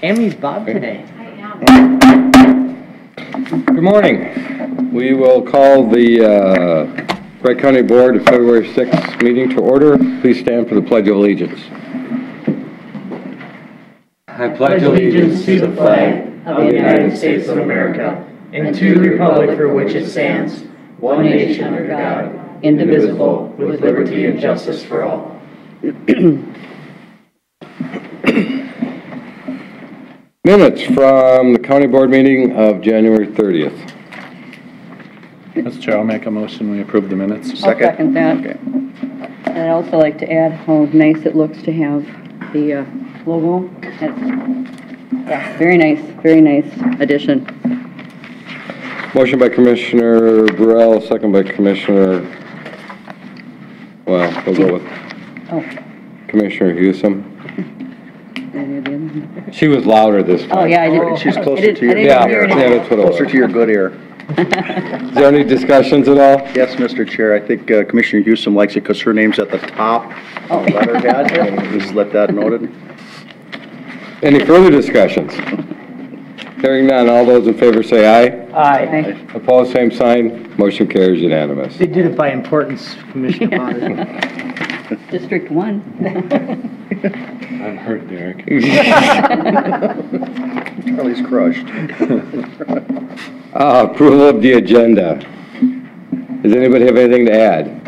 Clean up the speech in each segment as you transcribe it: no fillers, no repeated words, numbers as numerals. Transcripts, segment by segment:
Tammy's Bob today. Good morning. We will call the Wright County Board of February 6th meeting to order. Please stand for the Pledge of Allegiance. I pledge allegiance to the flag of the United States of America and to the republic for which it stands, one nation under God, indivisible, with liberty and justice for all. Minutes from the County Board meeting of January 30th. Mr. Chair, I'll make a motion we approve the minutes. I'll second that. Okay. And I'd also like to add how nice it looks to have the logo. Yeah, very nice addition. Motion by Commissioner Burrell, second by Commissioner, well, we'll go with Commissioner Hewsome. She was louder this time. Oh, yeah, I did. She's closer to your yeah, that's what it was. Closer to your good ear. Is there any discussions at all? Yes, Mr. Chair. I think Commissioner Hewsome likes it because her name's at the top of the letterhead. And just let that noted. Any further discussions? Hearing none, all those in favor say aye. Aye. Opposed, same sign. Motion carries unanimous. They did it by importance, Commissioner Potter. District 1. I'm hurt, Derek. Charlie's crushed. Approval of the agenda. Does anybody have anything to add?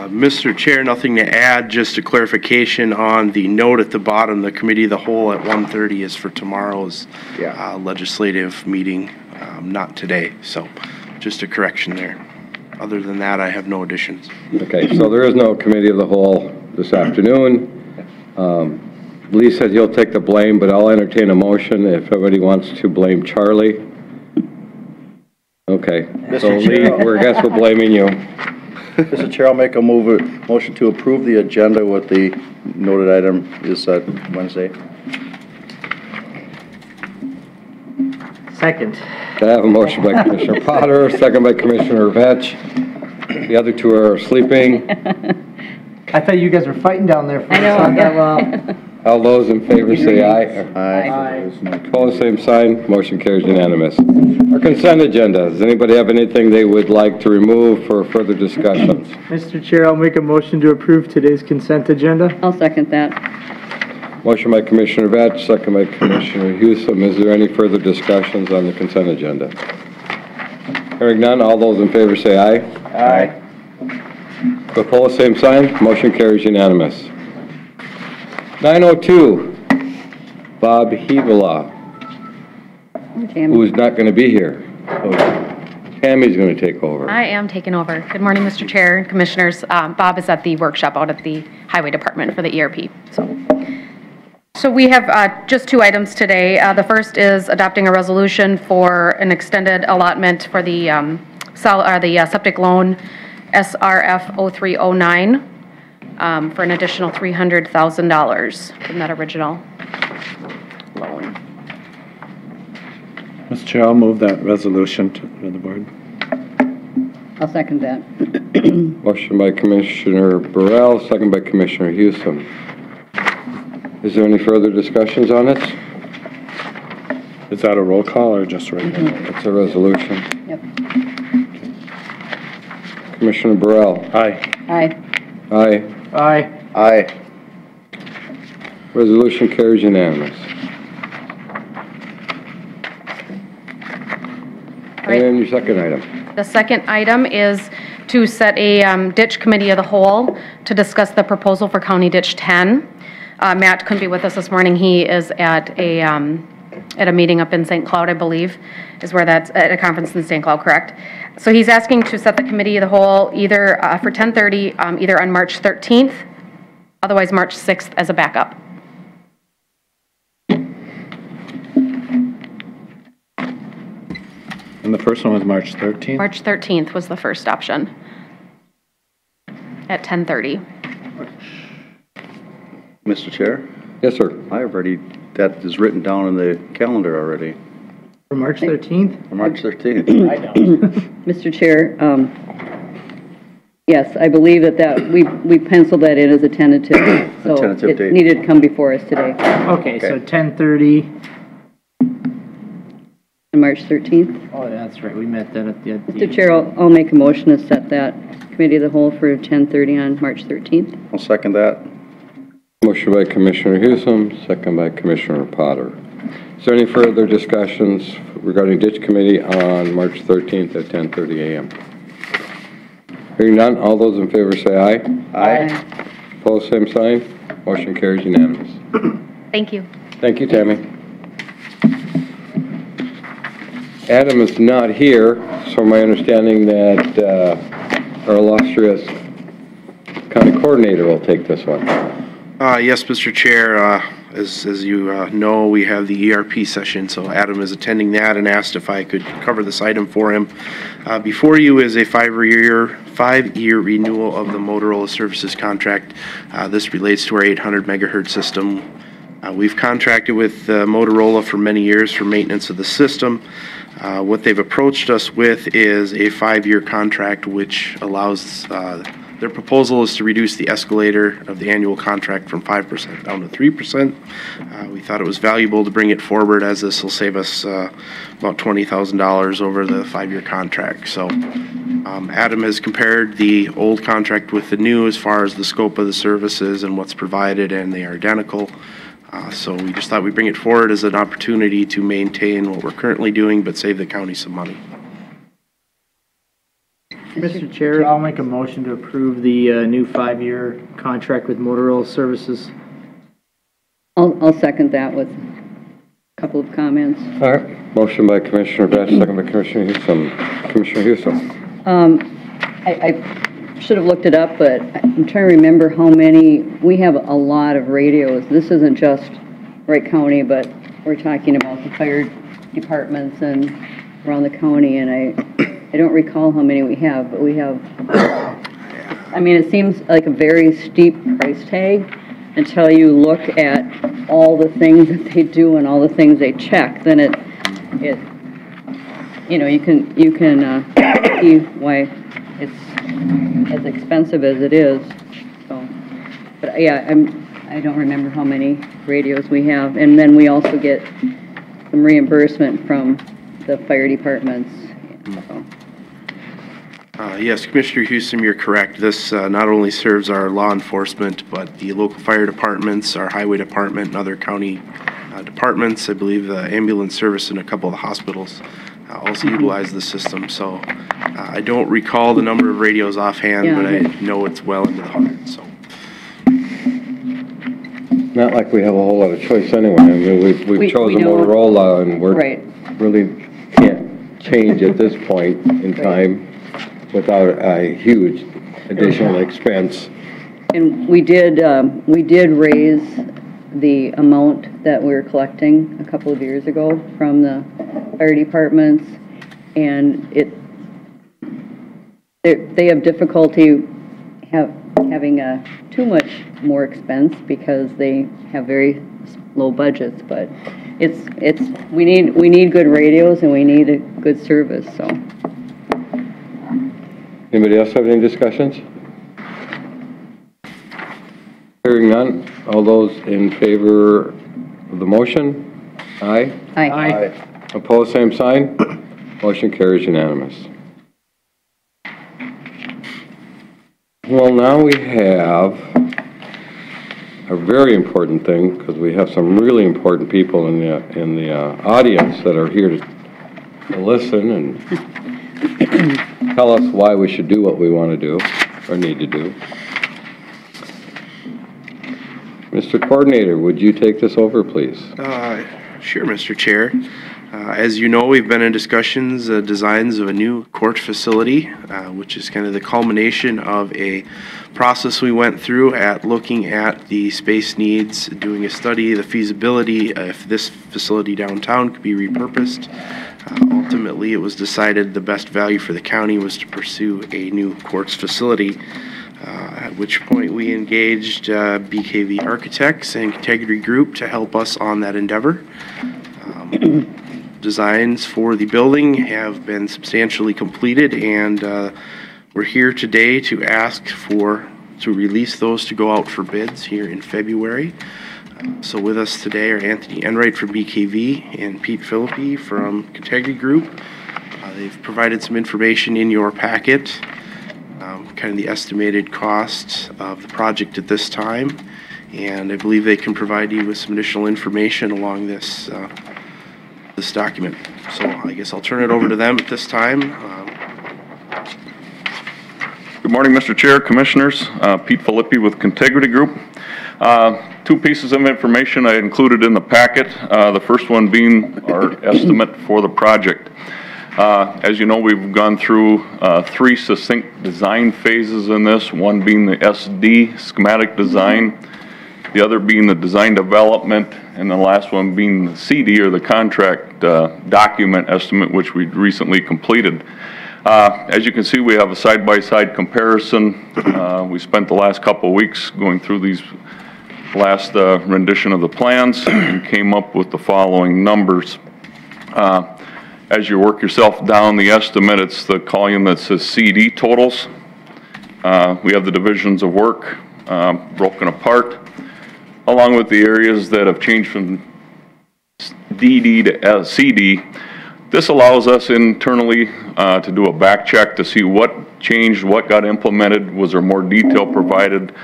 Mr. Chair, nothing to add, just a clarification on the note at the bottom. The Committee of the Whole at 1:30 is for tomorrow's legislative meeting, not today. So just a correction there. Other than that, I have no additions. Okay, so there is no Committee of the Whole this afternoon. Lee said he'll take the blame, but I'll entertain a motion if everybody wants to blame Charlie. Okay, so Lee, I guess we're blaming you. Mr. Chair, I'll make a motion to approve the agenda with the noted item is Wednesday. Second. I have a motion by Commissioner Potter, second by Commissioner Vetch. The other two are sleeping. I thought you guys were fighting down there for I know. not that well. All those in favor say aye. Aye. Opposed, same sign. Motion carries unanimous. Our consent agenda. Does anybody have anything they would like to remove for further discussions? Mr. Chair, I'll make a motion to approve today's consent agenda. I'll second that. Motion by Commissioner Vetch, second by Commissioner Hewsome. Is there any further discussions on the consent agenda? Hearing none, all those in favor say aye. Aye. Opposed, same sign. Motion carries unanimous. 9:02, Bob Hevela, who is not going to be here. So Tammy's going to take over. I am taking over. Good morning, Mr. Chair and Commissioners. Bob is at the workshop out at the Highway Department for the ERP. So we have just two items today. The first is adopting a resolution for an extended allotment for the septic loan SRF 0309 for an additional $300,000 from that original loan. Mr. Chair, I'll move that resolution to the board. I'll second that. Motion by Commissioner Burrell, second by Commissioner Hewsome. Is there any further discussions on it? Is that a roll call or just regular? It's a resolution. Yep. Commissioner Burrell. Aye. Aye. Aye. Aye. Aye. Resolution carries unanimous. Right. And your second item. The second item is to set a ditch committee of the whole to discuss the proposal for County Ditch 10. Matt couldn't be with us this morning. He is at a meeting up in St. Cloud, I believe, is where that's at a conference in St. Cloud, correct? So he's asking to set the committee of the whole either for 10:30, either on March 13th, otherwise March 6th as a backup. And the first one was March 13th? March 13th was the first option at 10:30. Mr. Chair, Yes, sir. that is written down in the calendar already. For March 13th? For March 13th. I don't. Mr. Chair, yes, I believe that we penciled that in as a tentative. So tentative date. it needed to come before us today. Okay, so 10:30 on March 13th. Oh, that's right, we met then at the. Mr. Chair, I'll make a motion to set that committee of the whole for 10:30 on March 13th. I'll second that. Motion by Commissioner Hewson, second by Commissioner Potter. Is there any further discussions regarding ditch committee on March 13th at 10:30 a.m.? Hearing none, all those in favor say aye. Aye. Opposed, same sign. Motion carries unanimous. Thank you. Thank you, Tammy. Adam is not here, so my understanding that our illustrious county coordinator will take this one. Yes, Mr. Chair, as you know, we have the ERP session, so Adam is attending that and asked if I could cover this item for him. Before you is a five-year renewal of the Motorola Services contract. This relates to our 800 megahertz system. We've contracted with Motorola for many years for maintenance of the system. What they've approached us with is a 5-year contract, which allows their proposal is to reduce the escalator of the annual contract from 5% down to 3%. We thought it was valuable to bring it forward, as this will save us about $20,000 over the 5-year contract. So Adam has compared the old contract with the new as far as the scope of the services and what's provided, and they are identical. So we just thought we'd bring it forward as an opportunity to maintain what we're currently doing but save the county some money. Mr. Chair, I'll make a motion to approve the new 5-year contract with Motorola Services. I'll second that with a couple of comments. All right. Motion by Commissioner Batch, second by Commissioner Hewson. Commissioner Hewson. I should have looked it up, but I'm trying to remember how many. We have a lot of radios. This isn't just Wright County, but we're talking about the fire departments and around the county, and I don't recall how many we have, but we have, I mean, it seems like a very steep price tag until you look at all the things that they do and all the things they check. Then it you know, you can see why it's as expensive as it is. So, but yeah, I don't remember how many radios we have, and then we also get some reimbursement from the fire departments. So. Yes, Commissioner Hewson, you're correct. This not only serves our law enforcement, but the local fire departments, our highway department, and other county departments. I believe the ambulance service and a couple of the hospitals also utilize the system. So I don't recall the number of radios offhand, but I know it's well into the hundreds. So. Not like we have a whole lot of choice anyway. I mean, we've chosen Motorola, and we're really can't change at this point in time without a huge additional expense. And we did raise the amount that we were collecting a couple of years ago from the fire departments, and they have difficulty having too much more expense because they have very low budgets. But we need good radios and we need a good service. So. Anybody else have any discussions? Hearing none, all those in favor of the motion? Aye. Aye. Aye. Opposed, same sign. Motion carries unanimous. Well, now we have a very important thing, because we have some really important people in the audience that are here to listen and tell us why we should do what we want to do or need to do. Mr. Coordinator, would you take this over, please? Sure, Mr. Chair. As you know, we've been in discussions, designs of a new court facility, which is kind of the culmination of a process we went through at looking at the space needs, doing a study, the feasibility, if this facility downtown could be repurposed. Ultimately, it was decided the best value for the county was to pursue a new courts facility, at which point we engaged BKV Architects and Integrity Group to help us on that endeavor. Designs for the building have been substantially completed, and we're here today to ask to release those to go out for bids here in February. So with us today are Anthony Enright from BKV and Pete Philippi from Integrity Group. They've provided some information in your packet, kind of the estimated cost of the project at this time, and I believe they can provide you with some additional information along this this document. So I guess I'll turn it over to them at this time. Good morning, Mr. Chair, Commissioners. Pete Philippi with Integrity Group. Two pieces of information I included in the packet. The first one being our estimate for the project. As you know, we've gone through 3 succinct design phases in this, one being the SD, schematic design, the other being the design development, and the last one being the CD, or the contract document estimate, which we recently completed. As you can see, we have a side-by-side comparison. We spent the last couple of weeks going through these last rendition of the plans and came up with the following numbers. As you work yourself down the estimate, it's the column that says CD totals. We have the divisions of work broken apart, along with the areas that have changed from DD to CD. This allows us internally to do a back check to see what changed, what got implemented, was there more detail provided,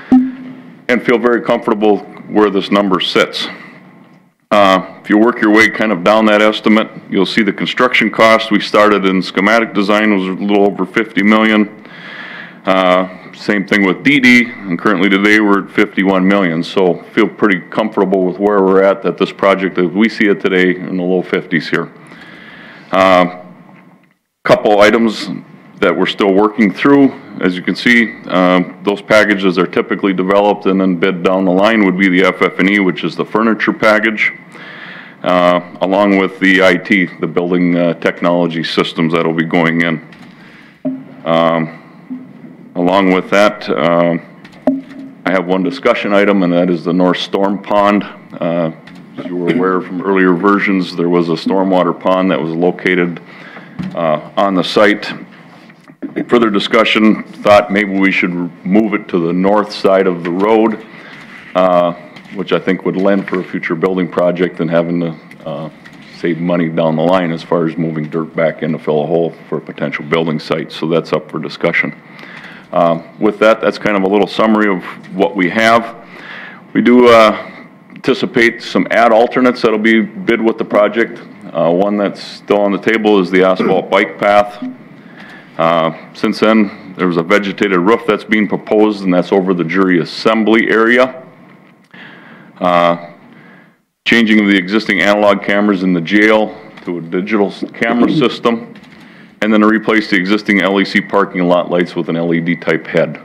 and feel very comfortable where this number sits. If you work your way kind of down that estimate, you'll see the construction cost. We started in schematic design was a little over 50 million. Same thing with DD, and currently today we're at 51 million. So feel pretty comfortable with where we're at, that this project, as we see it today, in the low 50s here. Couple items that we're still working through. As you can see, those packages are typically developed and then bid down the line would be the FF&E, which is the furniture package, along with the IT, the building technology systems that will be going in. Along with that, I have one discussion item, and that is the North Storm Pond. As you were aware from earlier versions, there was a stormwater pond that was located on the site. Further discussion, thought maybe we should move it to the north side of the road, which I think would lend for a future building project and having to save money down the line as far as moving dirt back in to fill a hole for a potential building site. So that's up for discussion. With that, that's kind of a little summary of what we have. We do anticipate some add alternates that'll be bid with the project. One that's still on the table is the asphalt bike path. Since then, there was a vegetated roof that's being proposed, and that's over the jury assembly area. Changing of the existing analog cameras in the jail to a digital camera system, and then to replace the existing LEC parking lot lights with an LED type head.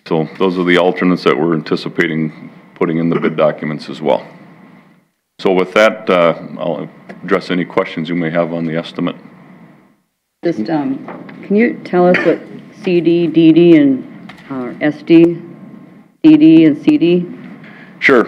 So those are the alternates that we're anticipating putting in the bid documents as well. So with that, I'll address any questions you may have on the estimate. Just, can you tell us what CD, DD, and SD, DD, and CD? Sure.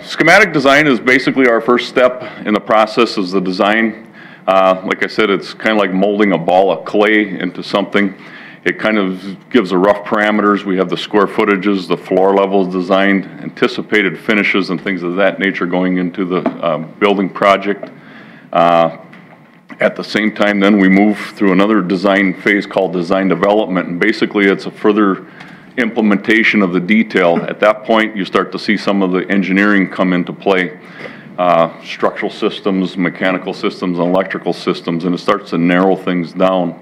Schematic design is basically our first step in the process is the design. Like I said, it's kind of like molding a ball of clay into something. It kind of gives the rough parameters. We have the square footages, the floor levels designed, anticipated finishes and things of that nature going into the building project. At the same time, then we move through another design phase called design development, and basically it's a further implementation of the detail. At that point, you start to see some of the engineering come into play. Structural systems, mechanical systems, and electrical systems, and it starts to narrow things down.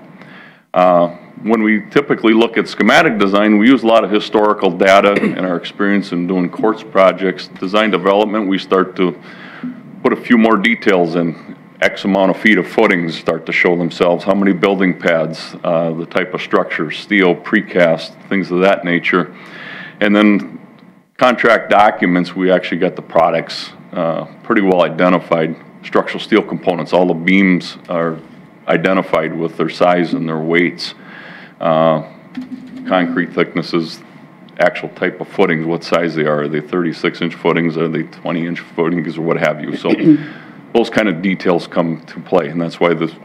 When we typically look at schematic design, we use a lot of historical data and our experience in doing quartz projects. Design development, we start to put a few more details in. X amount of feet of footings start to show themselves, how many building pads, the type of structure, steel, precast, things of that nature. And then contract documents, we actually got the products pretty well identified. Structural steel components, all the beams are identified with their size and their weights. Concrete thicknesses, actual type of footings, what size they are. Are they 36-inch footings? Are they 20-inch footings, or what have you? So those kind of details come to play, and that's why the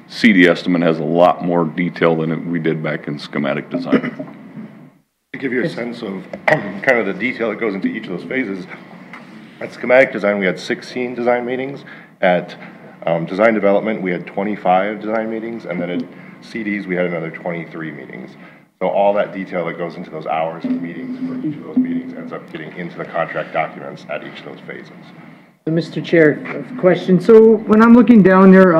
CD estimate has a lot more detail than we did back in schematic design. To give you a sense of kind of the detail that goes into each of those phases, At schematic design, we had 16 design meetings. At design development, we had 25 design meetings, and then at CDs, we had another 23 meetings. So all that detail that goes into those hours of meetings for each of those meetings ends up getting into the contract documents at each of those phases. So, Mr. Chair, question. So when I'm looking down there,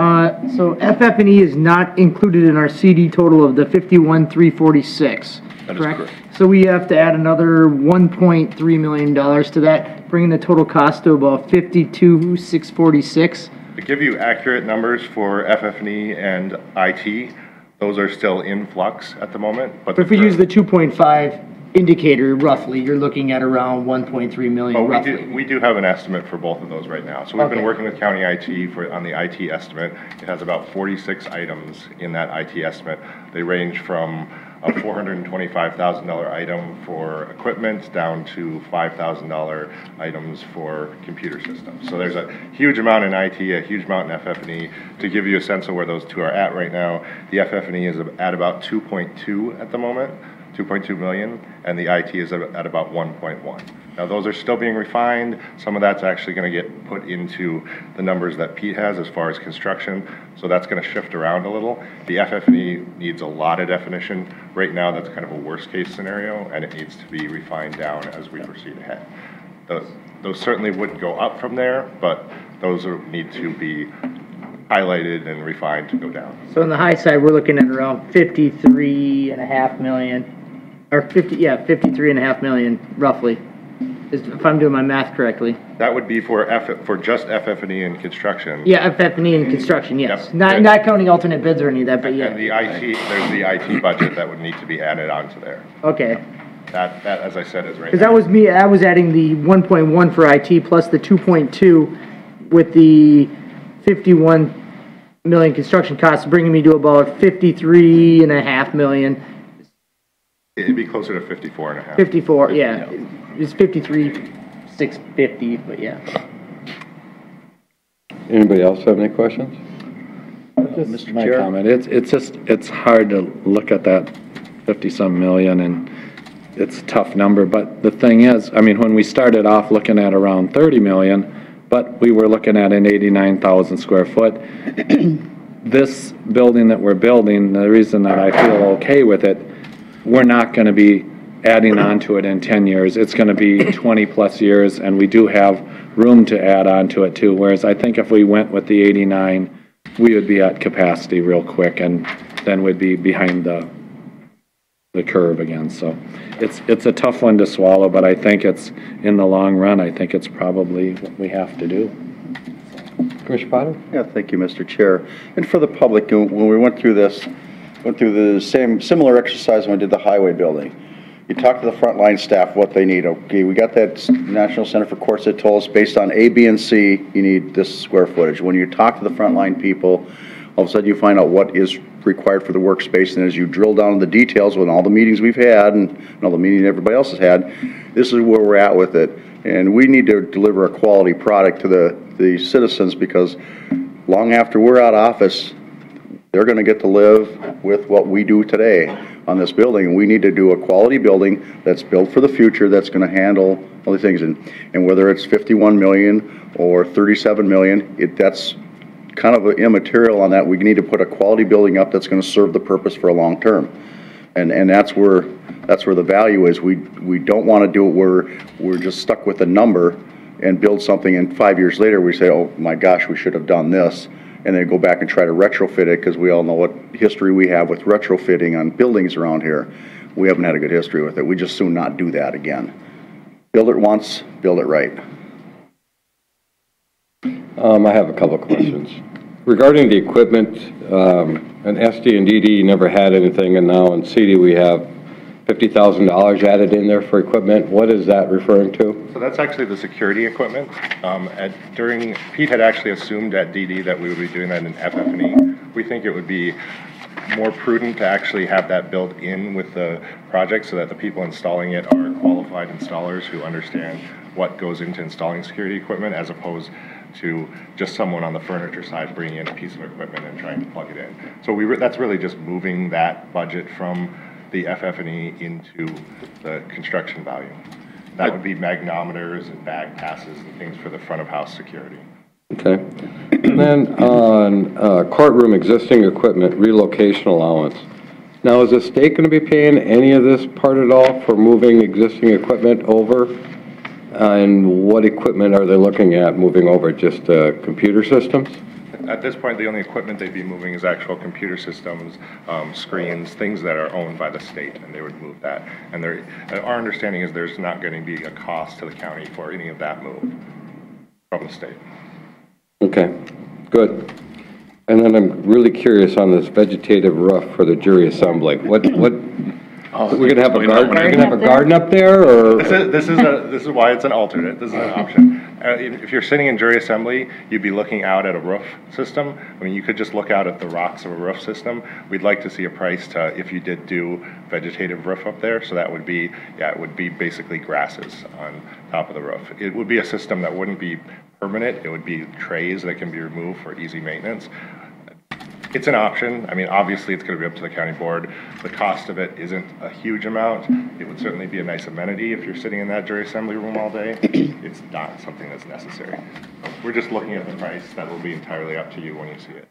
so FF&E is not included in our CD total of the 51,346. That is correct. So we have to add another $1.3 million to that, bringing the total cost to about 52,646. To give you accurate numbers for FF&E and IT, those are still in flux at the moment. But if we use the 2.5 indicator roughly, you're looking at around 1.3 million roughly. We do have an estimate for both of those right now. So we've been Okay. working with county IT on the IT estimate. It has about 46 items in that IT estimate. They range from a $425,000 item for equipment down to $5,000 items for computer systems. So there's a huge amount in IT, a huge amount in FF&E. To give you a sense of where those two are at right now, the FF&E is at about 2.2 at the moment, 2.2 million, and the IT is at about 1.1. Now those are still being refined. Some of that's actually going to get put into the numbers that Pete has as far as construction, so that's going to shift around a little. The FF&E needs a lot of definition. Right now that's kind of a worst case scenario, and it needs to be refined down as we proceed ahead. Those certainly would go up from there, but those need to be highlighted and refined to go down. So on the high side, we're looking at around 53.5 million, or 53.5 million roughly, if I'm doing my math correctly. That would be for just FF&E and construction. Yeah, FF&E and construction, yes. Yep. Not counting alternate bids or any of that, but yeah. And the IT, there's the IT budget that would need to be added onto there. Okay. That, as I said, is right Because now. that was me, I was adding the 1.1 for IT plus the 2.2 with the 51 million construction costs, bringing me to about 53.5 million. It'd be closer to 54.5. 54, yeah. It's 53,650, but yeah. Anybody else have any questions? Mr. My comment, it's hard to look at that 50-some million, and it's a tough number, but the thing is, I mean, when we started off looking at around 30 million, but we were looking at an 89,000 square foot. This building that we're building, the reason that I feel okay with it, we're not going to be adding on to it in 10 years. It's going to be 20 plus years, and we do have room to add on to it too, whereas I think if we went with the 89, we would be at capacity real quick, and then we'd be behind the curve again. So it's a tough one to swallow, but I think it's, in the long run, I think it's probably what we have to do. Commissioner Potter? Yeah, thank you, Mr. Chair. And for the public, when we went through the similar exercise when we did the highway building. You talk to the frontline staff what they need. Okay, we got that National Center for Courts that told us based on A, B, and C, you need this square footage. When you talk to the frontline people, all of a sudden you find out what is required for the workspace, and as you drill down to the details with all the meetings we've had and all the meetings everybody else has had, this is where we're at with it. And we need to deliver a quality product to the citizens, because long after we're out of office, they're going to get to live with what we do today on this building. And we need to do a quality building that's built for the future, that's going to handle all these things. And whether it's 51 million or 37 million, that's kind of immaterial on that. We need to put a quality building up that's going to serve the purpose for a long term. And that's where the value is. We don't want to do it where we're just stuck with a number and build something, and 5 years later we say, oh my gosh, we should have done this. And then go back and try to retrofit it, because we all know what history we have with retrofitting on buildings around here. We haven't had a good history with it. We just soon not do that again. Build it once, build it right. I have a couple of questions. Regarding the equipment, an SD and DD never had anything, and now in CD we have $50,000 added in there for equipment. What is that referring to? So that's actually the security equipment. Pete had actually assumed at DD that we would be doing that in FF&E. We think it would be more prudent to actually have that built in with the project so that the people installing it are qualified installers who understand what goes into installing security equipment, as opposed to just someone on the furniture side bringing in a piece of equipment and trying to plug it in. So that's really just moving that budget from the FF&E into the construction value. That would be magnometers and bag passes and things for the front of house security. Okay. And then on courtroom existing equipment relocation allowance. Now, is the state going to be paying any of this part at all for moving existing equipment over? And what equipment are they looking at moving over? Just computer systems? At this point, the only equipment they'd be moving is actual computer systems, screens, things that are owned by the state, and they would move that. And our understanding is there's not going to be a cost to the county for any of that move from the state. Okay, good. And then I'm really curious on this vegetative roof for the jury assembly. What? We're gonna have a garden. We're gonna have a garden up there, or this is why it's an alternate. This is an option. If you're sitting in jury assembly, you'd be looking out at a roof system. I mean, you could just look out at the rocks of a roof system. We'd like to see a price to if you did do vegetative roof up there. So that would be, it would be basically grasses on top of the roof. It would be a system that wouldn't be permanent. It would be trays that can be removed for easy maintenance. It's an option. I mean, obviously, it's going to be up to the county board. The cost of it isn't a huge amount. It would certainly be a nice amenity if you're sitting in that jury assembly room all day. It's not something that's necessary. We're just looking at the price. That will be entirely up to you when you see it.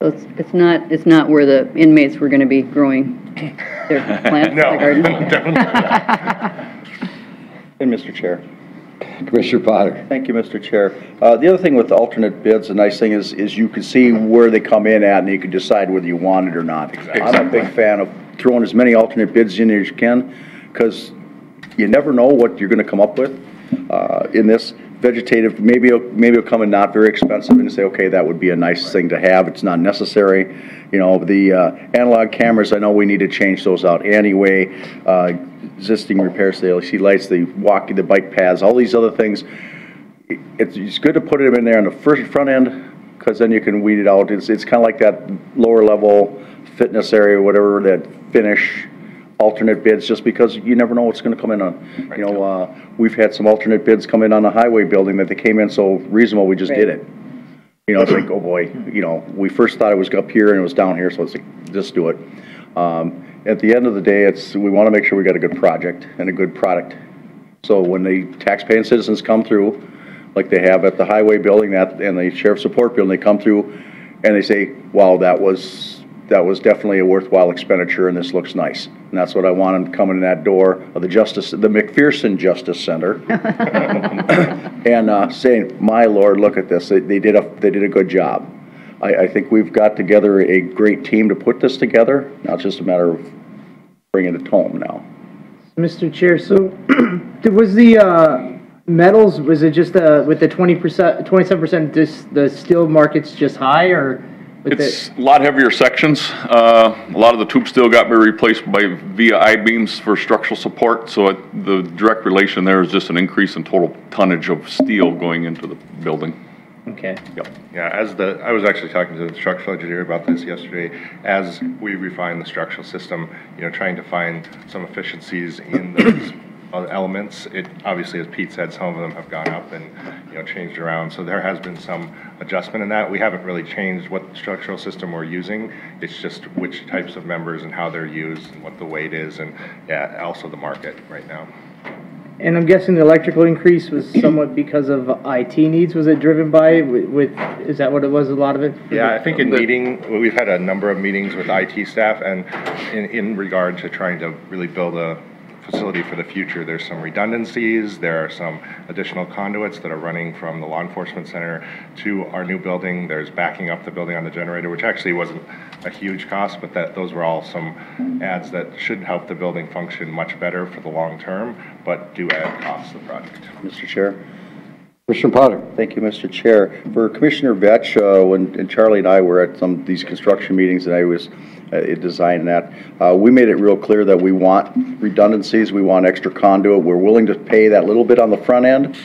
So it's not where the inmates were going to be growing their plants in the garden? Definitely not. And Mr. Chair. Commissioner Potter? Thank you, Mr. Chair. The other thing with the alternate bids, the nice thing is you can see where they come in at, and you can decide whether you want it or not. Exactly. I'm a big fan of throwing as many alternate bids in as you can, because you never know what you're going to come up with. In this vegetative, maybe it'll come in not very expensive, and you say, okay, that would be a nice thing to have. It's not necessary. You know, the analog cameras, I know we need to change those out anyway. Existing repairs, the LED lights, the bike paths, all these other things. It's good to put them in there on the front end, because then you can weed it out. It's kind of like that lower level fitness area, whatever, that finish alternate bids, just because you never know what's going to come in on. Right. You know, we've had some alternate bids come in on the highway building that they came in so reasonable, we just did it. You know, it's like, oh boy, you know, we first thought it was up here and it was down here, so it's like, just do it. At the end of the day, we want to make sure we got a good project and a good product. So when the taxpaying citizens come through, like they have at the highway building and the sheriff support building, they come through and they say, wow, that was definitely a worthwhile expenditure, and this looks nice. And that's what I want them coming in that door of the McPherson Justice Center, and saying, "My Lord, look at this! They did a good job." I think we've got together a great team to put this together. Now it's just a matter of bringing it home now. Mr. Chair, so was the metals? Was it just with the 27%? The steel market's just high, or? It's a lot heavier sections. A lot of the tube steel got replaced via I-beams for structural support, so the direct relation there is just an increase in total tonnage of steel going into the building. Okay. Yep. Yeah, I was actually talking to the structural engineer about this yesterday. As we refine the structural system, you know, trying to find some efficiencies in those elements. It obviously, as Pete said, some of them have gone up and, you know, changed around. So there has been some adjustment in that. We haven't really changed what structural system we're using. It's just which types of members and how they're used and what the weight is, and yeah, also the market right now. And I'm guessing the electrical increase was somewhat because of IT needs. Was it driven by is that what it was, a lot of it? Yeah, I think we've had a number of meetings with IT staff, and in regard to trying to really build a facility for the future. There's some redundancies. There are some additional conduits that are running from the law enforcement center to our new building. There's backing up the building on the generator, which actually wasn't a huge cost, but those were all some adds that should help the building function much better for the long term, but do add costs to the project. Mr. Chair. Commissioner Potter. Thank you, Mr. Chair. For Commissioner Vetch, when Charlie and I were at some of these construction meetings and I was designing that, we made it real clear that we want redundancies, we want extra conduit. We're willing to pay that little bit on the front end,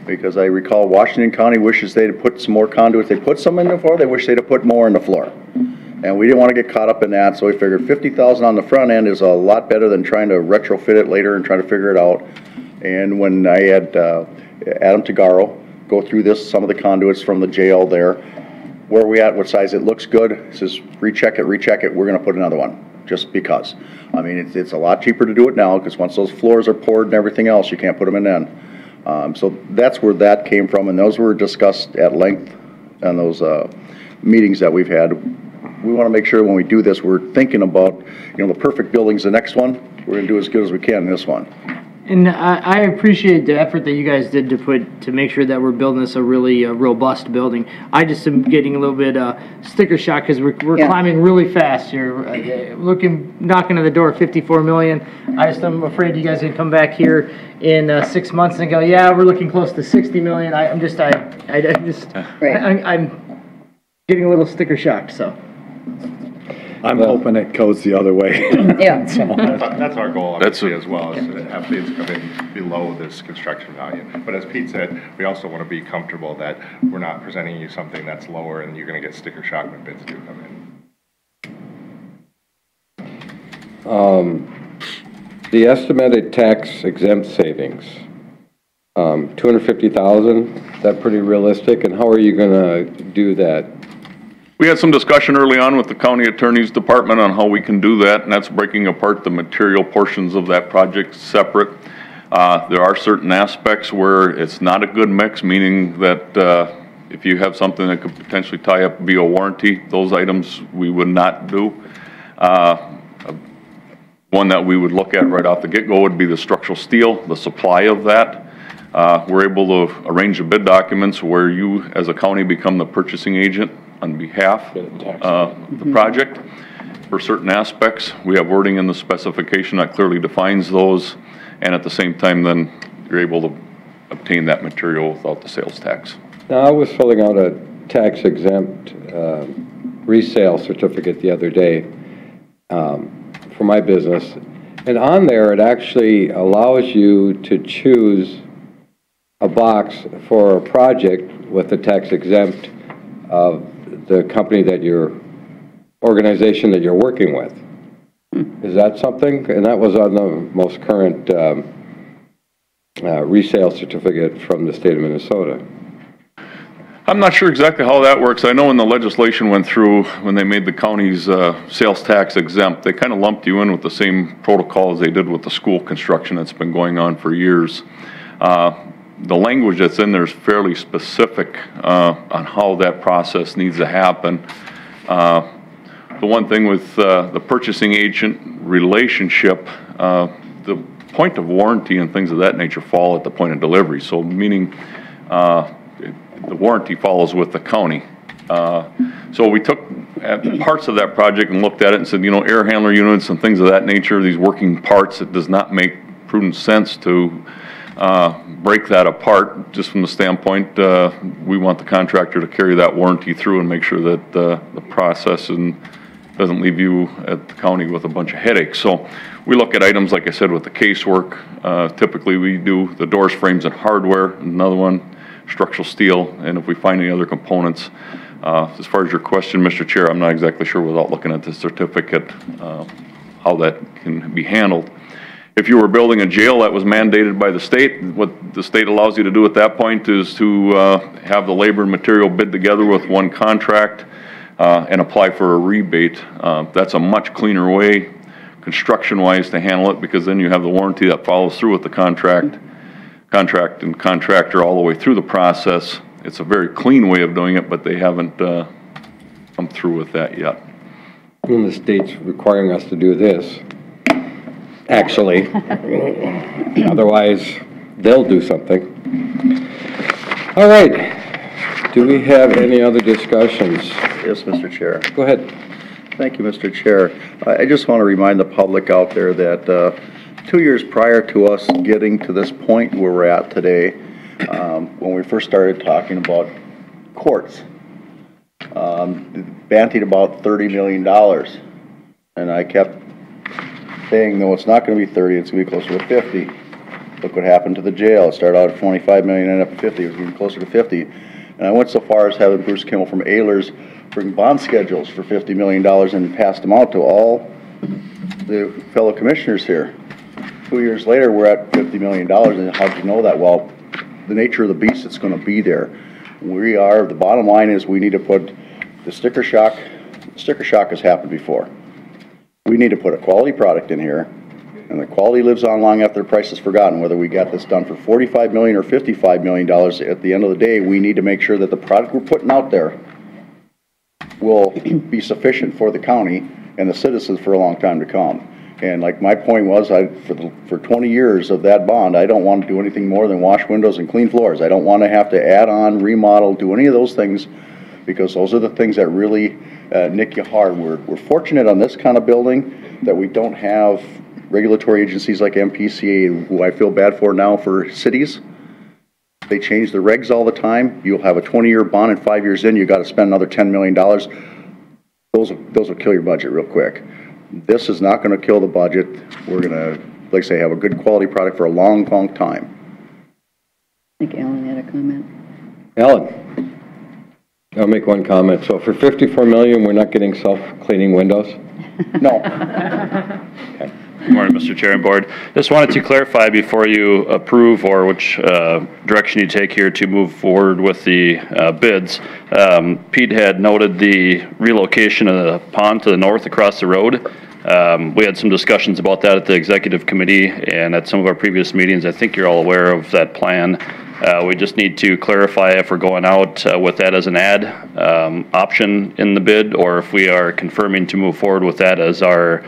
because I recall Washington County wishes they'd have put some more conduit. They put some in the floor, they wish they'd have put more in the floor. And we didn't want to get caught up in that, so we figured $50,000 on the front end is a lot better than trying to retrofit it later and try to figure it out. And when I had Adam Tagaro go through some of the conduits from the jail there, where are we at, what size, it looks good, it says recheck it, we're going to put another one. just because. I mean, it's a lot cheaper to do it now, because once those floors are poured and everything else, you can't put them in then. So that's where that came from, and those were discussed at length on those meetings that we've had. We want to make sure when we do this, we're thinking about, the perfect building's the next one. We're going to do as good as we can in this one. And I appreciate the effort that you guys did to make sure that we're building this a really robust building. I just am getting a little bit sticker shock because we're climbing really fast here. Knocking on the door, 54 million. I'm afraid you guys are gonna come back here in 6 months and go, yeah, we're looking close to 60 million. I'm getting a little sticker shocked. So. I'm hoping it goes the other way. Yeah. That's our goal, obviously, as well, is to have bids come in below this construction value. But as Pete said, we also want to be comfortable that we're not presenting you something that's lower and you're going to get sticker shock when bids do come in. The estimated tax exempt savings, 250,000, is that pretty realistic? And how are you going to do that? We had some discussion early on with the county attorney's department on how we can do that, and that's breaking apart the material portions of that project separate. There are certain aspects where it's not a good mix, meaning that if you have something that could potentially tie up via warranty, those items we would not do. One that we would look at right off the get-go would be the structural steel, the supply of that. We're able to arrange the bid documents where you, as a county, become the purchasing agent on behalf of the project. For certain aspects, we have wording in the specification that clearly defines those, and at the same time, then you're able to obtain that material without the sales tax. Now, I was filling out a tax exempt resale certificate the other day for my business, and on there it actually allows you to choose a box for a project with the tax exempt of the company that organization that you're working with. Is that something? And that was on the most current resale certificate from the state of Minnesota. I'm not sure exactly how that works. I know when the legislation went through, when they made the county's sales tax exempt, they kind of lumped you in with the same protocol as they did with the school construction that's been going on for years. The language that's in there is fairly specific on how that process needs to happen. The one thing with the purchasing agent relationship, the point of warranty and things of that nature fall at the point of delivery. So meaning the warranty follows with the county. So we took parts of that project and looked at it and said, air handler units and things of that nature, these working parts, it does not make prudent sense to break that apart, just from the standpoint, we want the contractor to carry that warranty through and make sure that the process doesn't leave you at the county with a bunch of headaches. So we look at items, like I said, with the casework. Typically we do the doors, frames, and hardware. Another one, structural steel, and if we find any other components. As far as your question, Mr. Chair, I'm not exactly sure without looking at the certificate how that can be handled. If you were building a jail that was mandated by the state, what the state allows you to do at that point is to have the labor and material bid together with one contract and apply for a rebate. That's a much cleaner way, construction-wise, to handle it, because then you have the warranty that follows through with the contract and contractor all the way through the process. It's a very clean way of doing it, but they haven't come through with that yet. When the state's requiring us to do this, actually. Otherwise, they'll do something. All right. Do we have any other discussions? Yes, Mr. Chair. Go ahead. Thank you, Mr. Chair. I just want to remind the public out there that 2 years prior to us getting to this point where we're at today, when we first started talking about courts, bantied about $30 million. And I kept saying, no, it's not going to be 30, it's going to be closer to 50. Look what happened to the jail. It started out at 25 million, ended up at 50. It was getting closer to 50. And I went so far as having Bruce Kimmel from Ehlers bring bond schedules for $50 million and passed them out to all the fellow commissioners here. 2 years later, we're at $50 million. And how'd you know that? Well, the nature of the beast that's going to be there. The bottom line is we need to put the sticker shock. Sticker shock has happened before. We need to put a quality product in here, and the quality lives on long after the price is forgotten. Whether we got this done for $45 million or $55 million, at the end of the day, we need to make sure that the product we're putting out there will be sufficient for the county and the citizens for a long time to come. And like my point was, for 20 years of that bond, I don't want to do anything more than wash windows and clean floors. I don't want to have to add on, remodel, do any of those things, because those are the things that really nick you hard. We're fortunate on this kind of building that we don't have regulatory agencies like MPCA, who I feel bad for now for cities. They change the regs all the time. You'll have a 20-year bond, and 5 years in, you got to spend another $10 million. Those will kill your budget real quick. This is not going to kill the budget. We're going to, like I say, have a good quality product for a long, long time. I think Alan had a comment. Alan, I'll make one comment. So for $54 million, we're not getting self-cleaning windows? No. Okay. Good morning, Mr. Chair and Board. Just wanted to clarify before you approve or which direction you take here to move forward with the bids. Pete had noted the relocation of the pond to the north across the road. We had some discussions about that at the executive committee and at some of our previous meetings. I think you're all aware of that plan. We just need to clarify if we're going out with that as an add option in the bid, or if we are confirming to move forward with that as our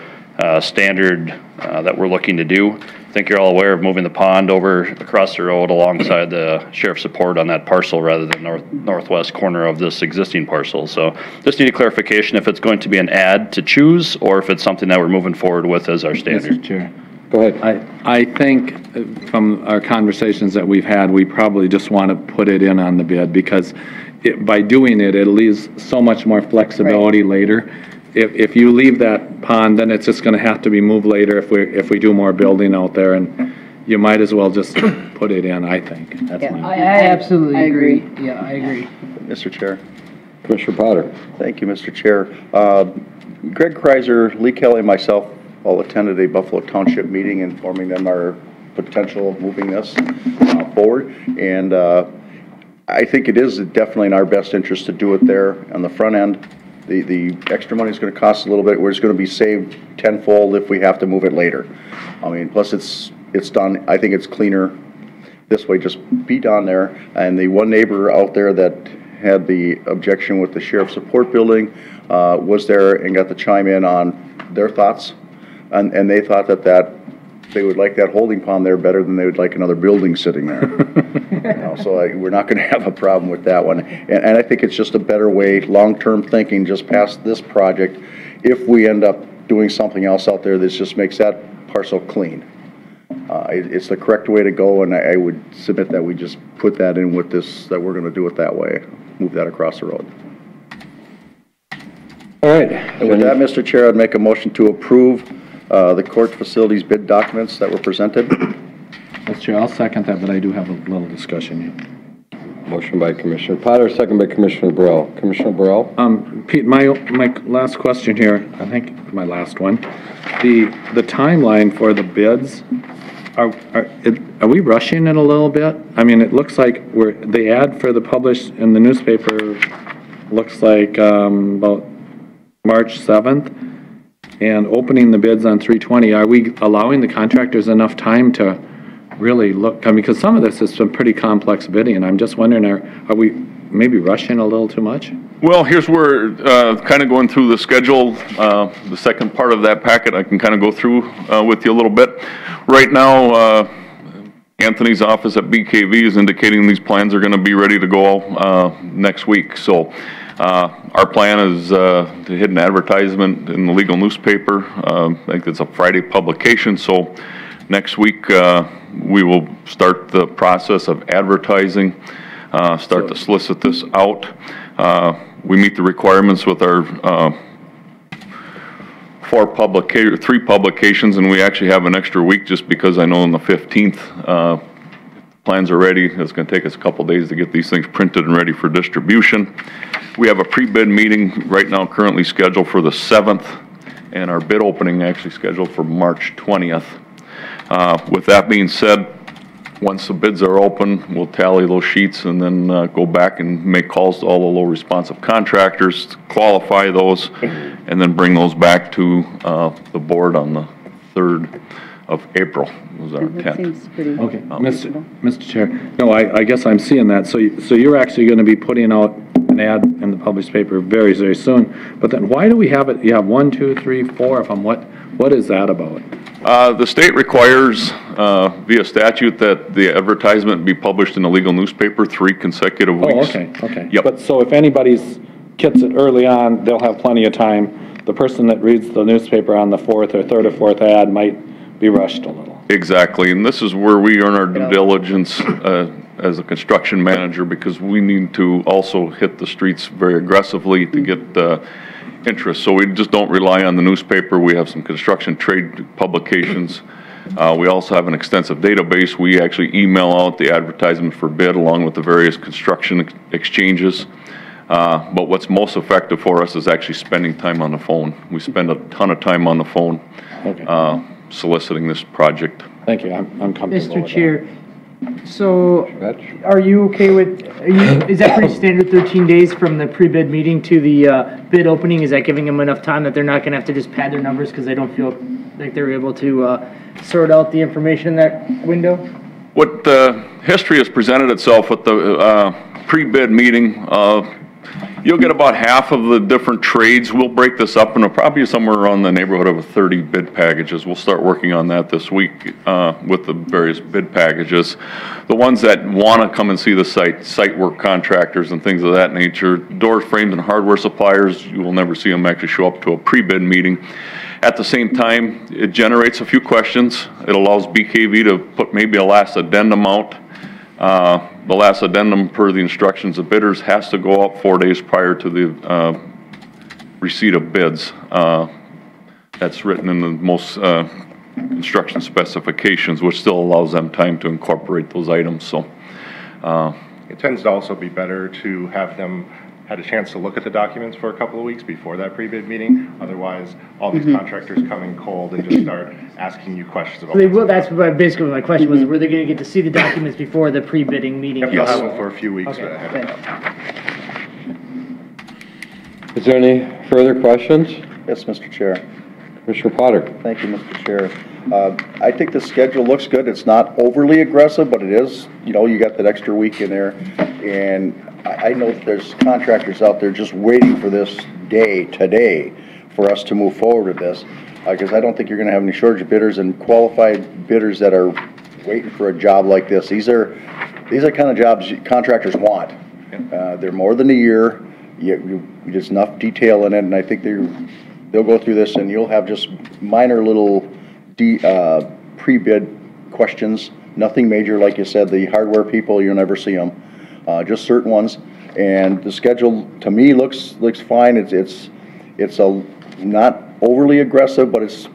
standard that we're looking to do. I think you're all aware of moving the pond over across the road alongside the sheriff's support on that parcel rather than northwest corner of this existing parcel. So just need a clarification if it's going to be an add to choose or if it's something that we're moving forward with as our standard. Mr. Chair. Go ahead. I think from our conversations that we've had, we probably just want to put it in on the bid because by doing it, it leaves so much more flexibility later. If you leave that pond, then it's just going to have to be moved later if we do more building out there, and you might as well just put it in, I think. That's I absolutely agree. agree. Yeah, I agree. Mr. Chair. Commissioner Potter. Thank you, Mr. Chair. Greg Kreiser, Lee Kelly, and myself all attended a Buffalo Township meeting informing them our potential of moving this forward. And I think it is definitely in our best interest to do it there on the front end. The extra money is going to cost a little bit. We're just going to be saved tenfold if we have to move it later. I mean, plus it's done. I think it's cleaner this way. Just be down there. And the one neighbor out there that had the objection with the sheriff's support building was there and got to chime in on their thoughts. And they thought that they would like that holding pond there better than they would like another building sitting there. So we're not going to have a problem with that one. And I think it's just a better way, long-term thinking, just past this project. If we end up doing something else out there, this just makes that parcel clean. It's the correct way to go, and I would submit that we just put that in with this, that we're going to do it that way, move that across the road. All right. And with that, Mr. Chair, I'd make a motion to approve the court facilities bid documents that were presented. Mr. Chair, I'll second that, but I do have a little discussion here. Motion by Commissioner Potter, second by Commissioner Burrell. Commissioner Burrell? Pete, my last question here, I think my last one. The timeline for the bids, are we rushing it a little bit? I mean, it looks like the ad for the published in the newspaper looks like about March 7th. And opening the bids on 3/20, are we allowing the contractors enough time to really look? I mean, because some of this is some pretty complex bidding, and I'm just wondering, are we maybe rushing a little too much? Well, here's where, kind of going through the schedule, the second part of that packet, I can kind of go through with you a little bit. Right now, Anthony's office at BKV is indicating these plans are going to be ready to go next week. So our plan is to hit an advertisement in the legal newspaper. I think it's a Friday publication. So next week we will start the process of advertising, start to solicit this out. We meet the requirements with our three publications, and we actually have an extra week just because I know on the 15th plans are ready. It's going to take us a couple days to get these things printed and ready for distribution. We have a pre-bid meeting right now currently scheduled for the 7th, and our bid opening actually scheduled for March 20th. With that being said, once the bids are open, we'll tally those sheets and then go back and make calls to all the low responsive contractors, qualify those, and then bring those back to the board on the 3rd of April was our That intent. seems pretty. Okay, Mr. Chair, no, I guess I'm seeing that, so you're actually gonna be putting out an ad in the published paper very, very soon, but then why do we have it, you have 1, 2, 3, 4 of them, what is that about? The state requires via statute that the advertisement be published in a legal newspaper 3 consecutive weeks. Oh, okay. Yep. But so if anybody's gets it early on, they'll have plenty of time. The person that reads the newspaper on the 4th or 3rd or 4th ad might be rushed a little. Exactly, and this is where we earn our due diligence as a construction manager, because we need to also hit the streets very aggressively to get interest. So we just don't rely on the newspaper. We have some construction trade publications. We also have an extensive database. We actually email out the advertisement for bid along with the various construction exchanges. But what's most effective for us is actually spending time on the phone. We spend a ton of time on the phone. Okay. Soliciting this project. Thank you, I'm comfortable with Mr. that. Chair, so are you okay with, is that pretty standard 13 days from the pre-bid meeting to the bid opening? Is that giving them enough time that they're not gonna have to just pad their numbers because they don't feel like they're able to sort out the information in that window? What history has presented itself with the pre-bid meeting, you'll get about half of the different trades. We'll break this up into probably somewhere around the neighborhood of 30 bid packages. We'll start working on that this week with the various bid packages. The ones that want to come and see the site work contractors and things of that nature, door frames and hardware suppliers, you will never see them actually show up to a pre-bid meeting. At the same time, it generates a few questions. It allows BKV to put maybe a last addendum out. The last addendum per the instructions of bidders has to go up 4 days prior to the receipt of bids. That's written in the most construction specifications, which still allows them time to incorporate those items. So it tends to also be better to have them had a chance to look at the documents for a couple of weeks before that pre-bid meeting. Otherwise, all these contractors come in cold and just start asking you questions about. They will, that's basically what my question was, were they gonna get to see the documents before the pre-bidding meeting? Yep, you'll have them for a few weeks. Okay, ahead. thanks. Is there any further questions? Yes, Mr. Chair. Commissioner Potter? Thank you, Mr. Chair. I think the schedule looks good. It's not overly aggressive, but it is, you know, you got that extra week in there. And I know that there's contractors out there just waiting for this day, today, for us to move forward with this. Because I don't think you're going to have any shortage of bidders and qualified bidders that are waiting for a job like this. These are kind of jobs contractors want. They're more than a year. There's enough detail in it, and I think they'll go through this, and you'll have just minor little pre-bid questions. Nothing major, like you said. The hardware people, you'll never see them. Just certain ones. And the schedule to me looks fine. It's a not overly aggressive, but it's,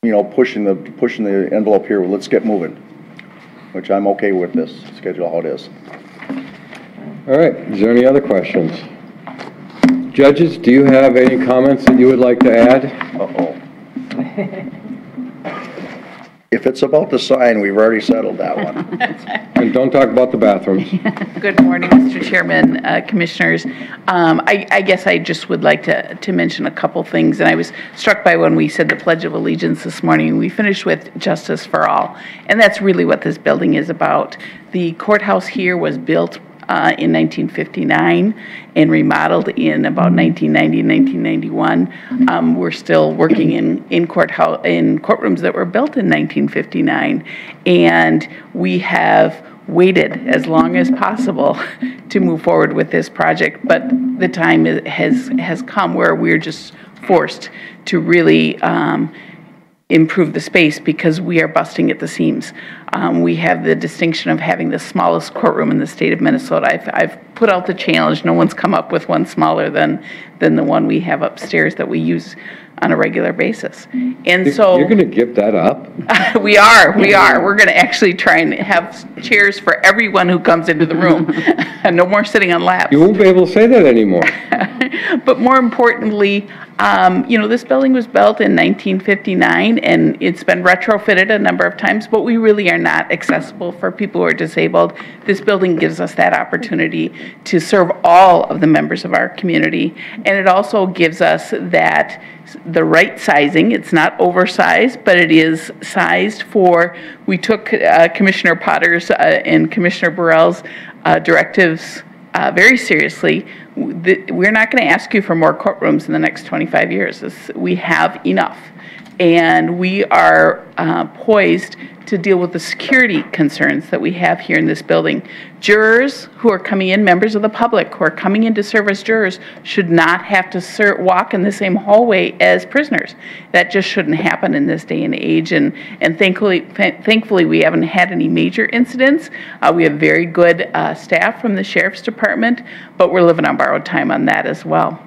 you know, pushing the envelope here. Well, let's get moving, which I'm okay with this schedule how it is. All right, is there any other questions? Judges, do you have any comments that you would like to add? Uh-oh. If it's about the sign, we've already settled that one. And don't talk about the bathrooms. Good morning, Mr. Chairman, Commissioners. I guess I just would like to mention a couple things, and I was struck by when we said the Pledge of Allegiance this morning. We finished with Justice for All, and that's really what this building is about. The courthouse here was built in 1959 and remodeled in about 1990, 1991. We're still working in courtrooms that were built in 1959, and we have waited as long as possible to move forward with this project, but the time has come where we're just forced to really improve the space because we are busting at the seams. We have the distinction of having the smallest courtroom in the state of Minnesota. I've put out the challenge. No one's come up with one smaller than the one we have upstairs that we use on a regular basis. And so You're going to give that up? we are. We're going to actually try and have chairs for everyone who comes into the room. No more sitting on laps. You won't be able to say that anymore. But more importantly, you know, this building was built in 1959 and it's been retrofitted a number of times, but we really are not accessible for people who are disabled. This building gives us that opportunity to serve all of the members of our community. And it also gives us that the right sizing. It's not oversized, but it is sized for, we took Commissioner Potter's and Commissioner Burrell's directives very seriously. We're not going to ask you for more courtrooms in the next 25 years. We have enough. And we are poised to deal with the security concerns that we have here in this building. Jurors who are coming in, members of the public who are coming in to serve as jurors, should not have to walk in the same hallway as prisoners. That just shouldn't happen in this day and age. And thankfully, we haven't had any major incidents. We have very good staff from the Sheriff's Department, but we're living on borrowed time on that as well.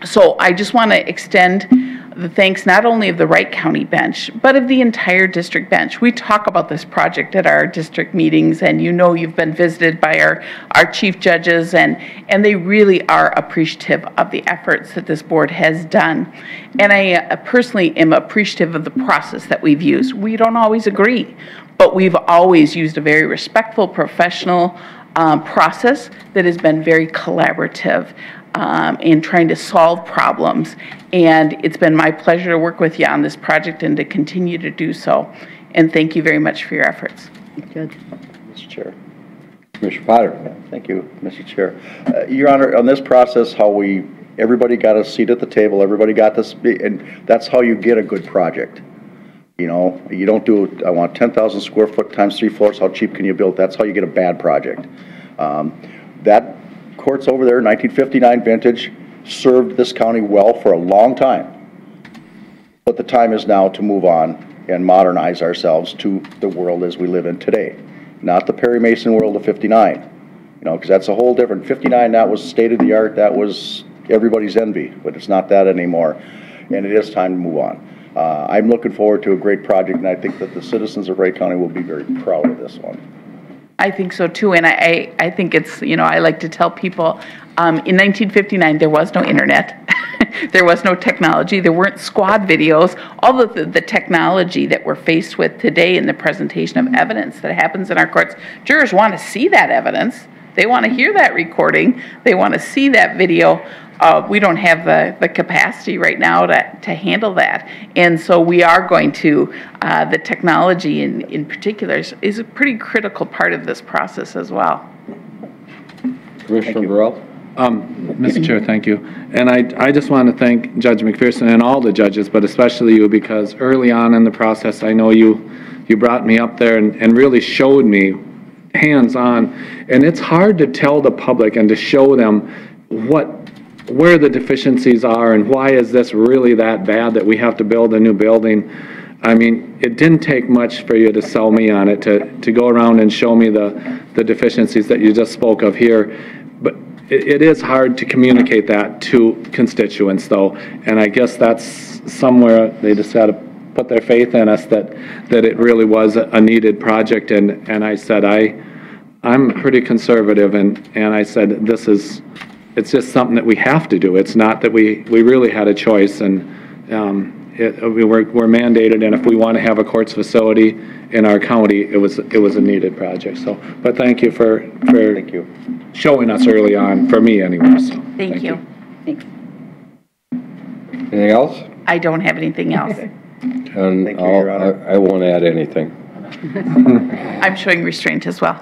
So I just want to extend the thanks not only of the Wright County bench, but of the entire district bench. We talk about this project at our district meetings, and you know you've been visited by our chief judges, and they really are appreciative of the efforts that this board has done. And I personally am appreciative of the process that we've used. We don't always agree, but we've always used a very respectful, professional process that has been very collaborative in trying to solve problems. And it's been my pleasure to work with you on this project and to continue to do so. And thank you very much for your efforts. Judge. Mr. Chair. Commissioner Potter. Thank you, Mr. Chair. Your Honor, on this process, everybody got a seat at the table, everybody got this, and that's how you get a good project. You know, you don't do, I want 10,000 square foot times 3 floors, how cheap can you build? That's how you get a bad project. That court's over there, 1959 vintage, served this county well for a long time. But the time is now to move on and modernize ourselves to the world as we live in today. Not the Perry Mason world of 59, you know, because that's a whole different, 59, that was state of the art, that was everybody's envy, but it's not that anymore, and it is time to move on. I'm looking forward to a great project, and I think that the citizens of Wright County will be very proud of this one. I think so too, and I think it's, you know, I like to tell people, in 1959 there was no internet, there was no technology, there weren't squad videos, all of the technology that we're faced with today in the presentation of evidence that happens in our courts. Jurors want to see that evidence, they want to hear that recording, they want to see that video. We don't have the capacity right now to handle that. And so we are going to, the technology in particular is a pretty critical part of this process as well. Commissioner Burrell? Mr. Chair, thank you. And I just want to thank Judge McPherson and all the judges, but especially you, because early on in the process, I know you brought me up there and really showed me hands-on. And it's hard to tell the public and to show them where the deficiencies are and why is this really that bad that we have to build a new building. I mean, it didn't take much for you to sell me on it, to go around and show me the deficiencies that you just spoke of here. But it is hard to communicate that to constituents, though, and I guess that's somewhere they just got to put their faith in us that it really was a needed project. And I said, I'm pretty conservative, and I said, it's just something that we have to do. It's not that we really had a choice, and we're mandated, and if we want to have a courts facility in our county, it was a needed project. So, but thank you for showing us early on, for me anyway. So, thank you. Thanks. Anything else? I don't have anything else. And I won't add anything. I'm showing restraint as well.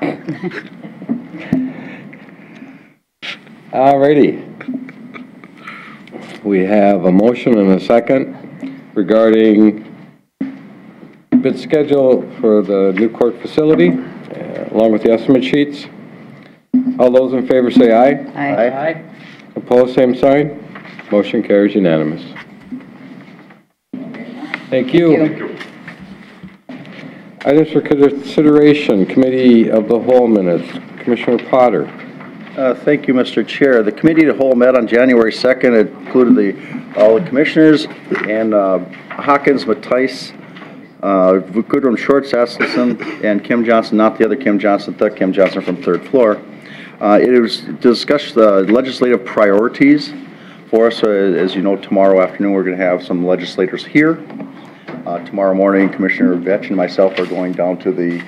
Alrighty. We have a motion and a second regarding bid schedule for the new court facility, along with the estimate sheets. All those in favor say aye. Aye. Aye. Opposed, same sign. Motion carries unanimous. Thank you. Thank you. Items for consideration, Committee of the Whole minutes. Commissioner Potter. Thank you, Mr. Chair. The Committee of the Whole met on January 2nd. It included all the commissioners and Hawkins, Mattice, Goodrum, Shorts, Askelson, and Kim Johnson, not the other Kim Johnson, the Kim Johnson from third floor. It was to discuss the legislative priorities for us. As you know, tomorrow afternoon we're going to have some legislators here. Tomorrow morning, Commissioner Vetch and myself are going down to the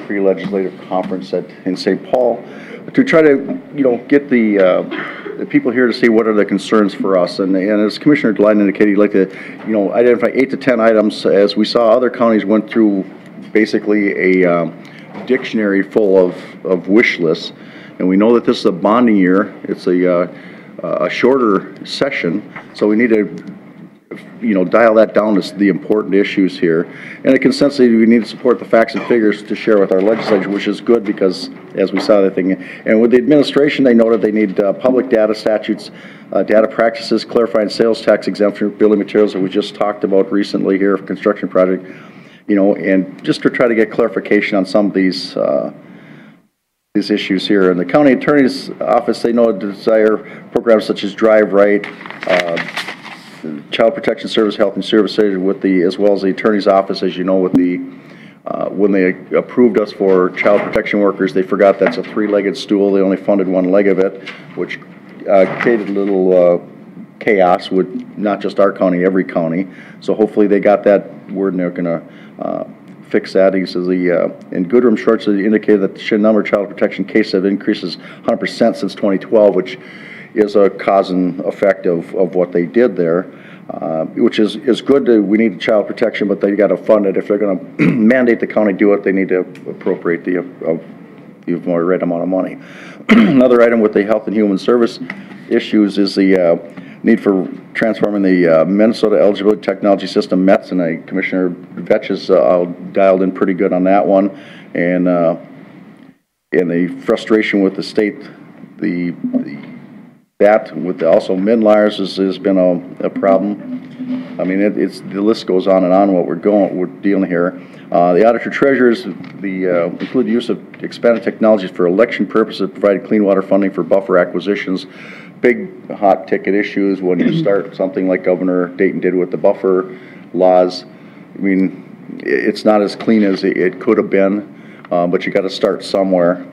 pre-legislative conference in St. Paul to try to, get the people here to see what are the concerns for us. And as Commissioner Glenn indicated, he'd like to, identify 8 to 10 items. As we saw, other counties went through basically a dictionary full of wish lists. And we know that this is a bonding year. It's a shorter session, so we need to dial that down to the important issues here. And a consensus, we need to support the facts and figures to share with our legislature, which is good because, as we saw the thing, and with the administration, they noted they need public data statutes, data practices, clarifying sales tax exemption, building materials that we just talked about recently here, construction project, and just to try to get clarification on some of these issues here. And the county attorney's office, they know desire programs such as Drive Right, Child Protection Service, Health and Service with as well as the attorney's office, as you know, with the when they approved us for child protection workers, they forgot that's a 3-legged stool. They only funded 1 leg of it, which created a little chaos with not just our county, every county. So hopefully they got that word and they're going to fix that. He says in Goodrum Shorts indicated that the number of child protection cases have increases 100% since 2012, which is a cause and effect of what they did there, which is good. We need child protection, but they got to fund it. If they're going to mandate the county do it, they need to appropriate the right amount of money. Another item with the Health and Human Service issues is the need for transforming the Minnesota Eligibility Technology System, METS, and Commissioner Vetch is dialed in pretty good on that one, and the frustration with the state, that with also mid-liars has been a problem. I mean, the list goes on and on. We're dealing here. The auditor treasurers include the use of expanded technologies for election purposes, providing clean water funding for buffer acquisitions. Big hot ticket issues when you start something like Governor Dayton did with the buffer laws. I mean, it's not as clean as it could have been, but you got to start somewhere.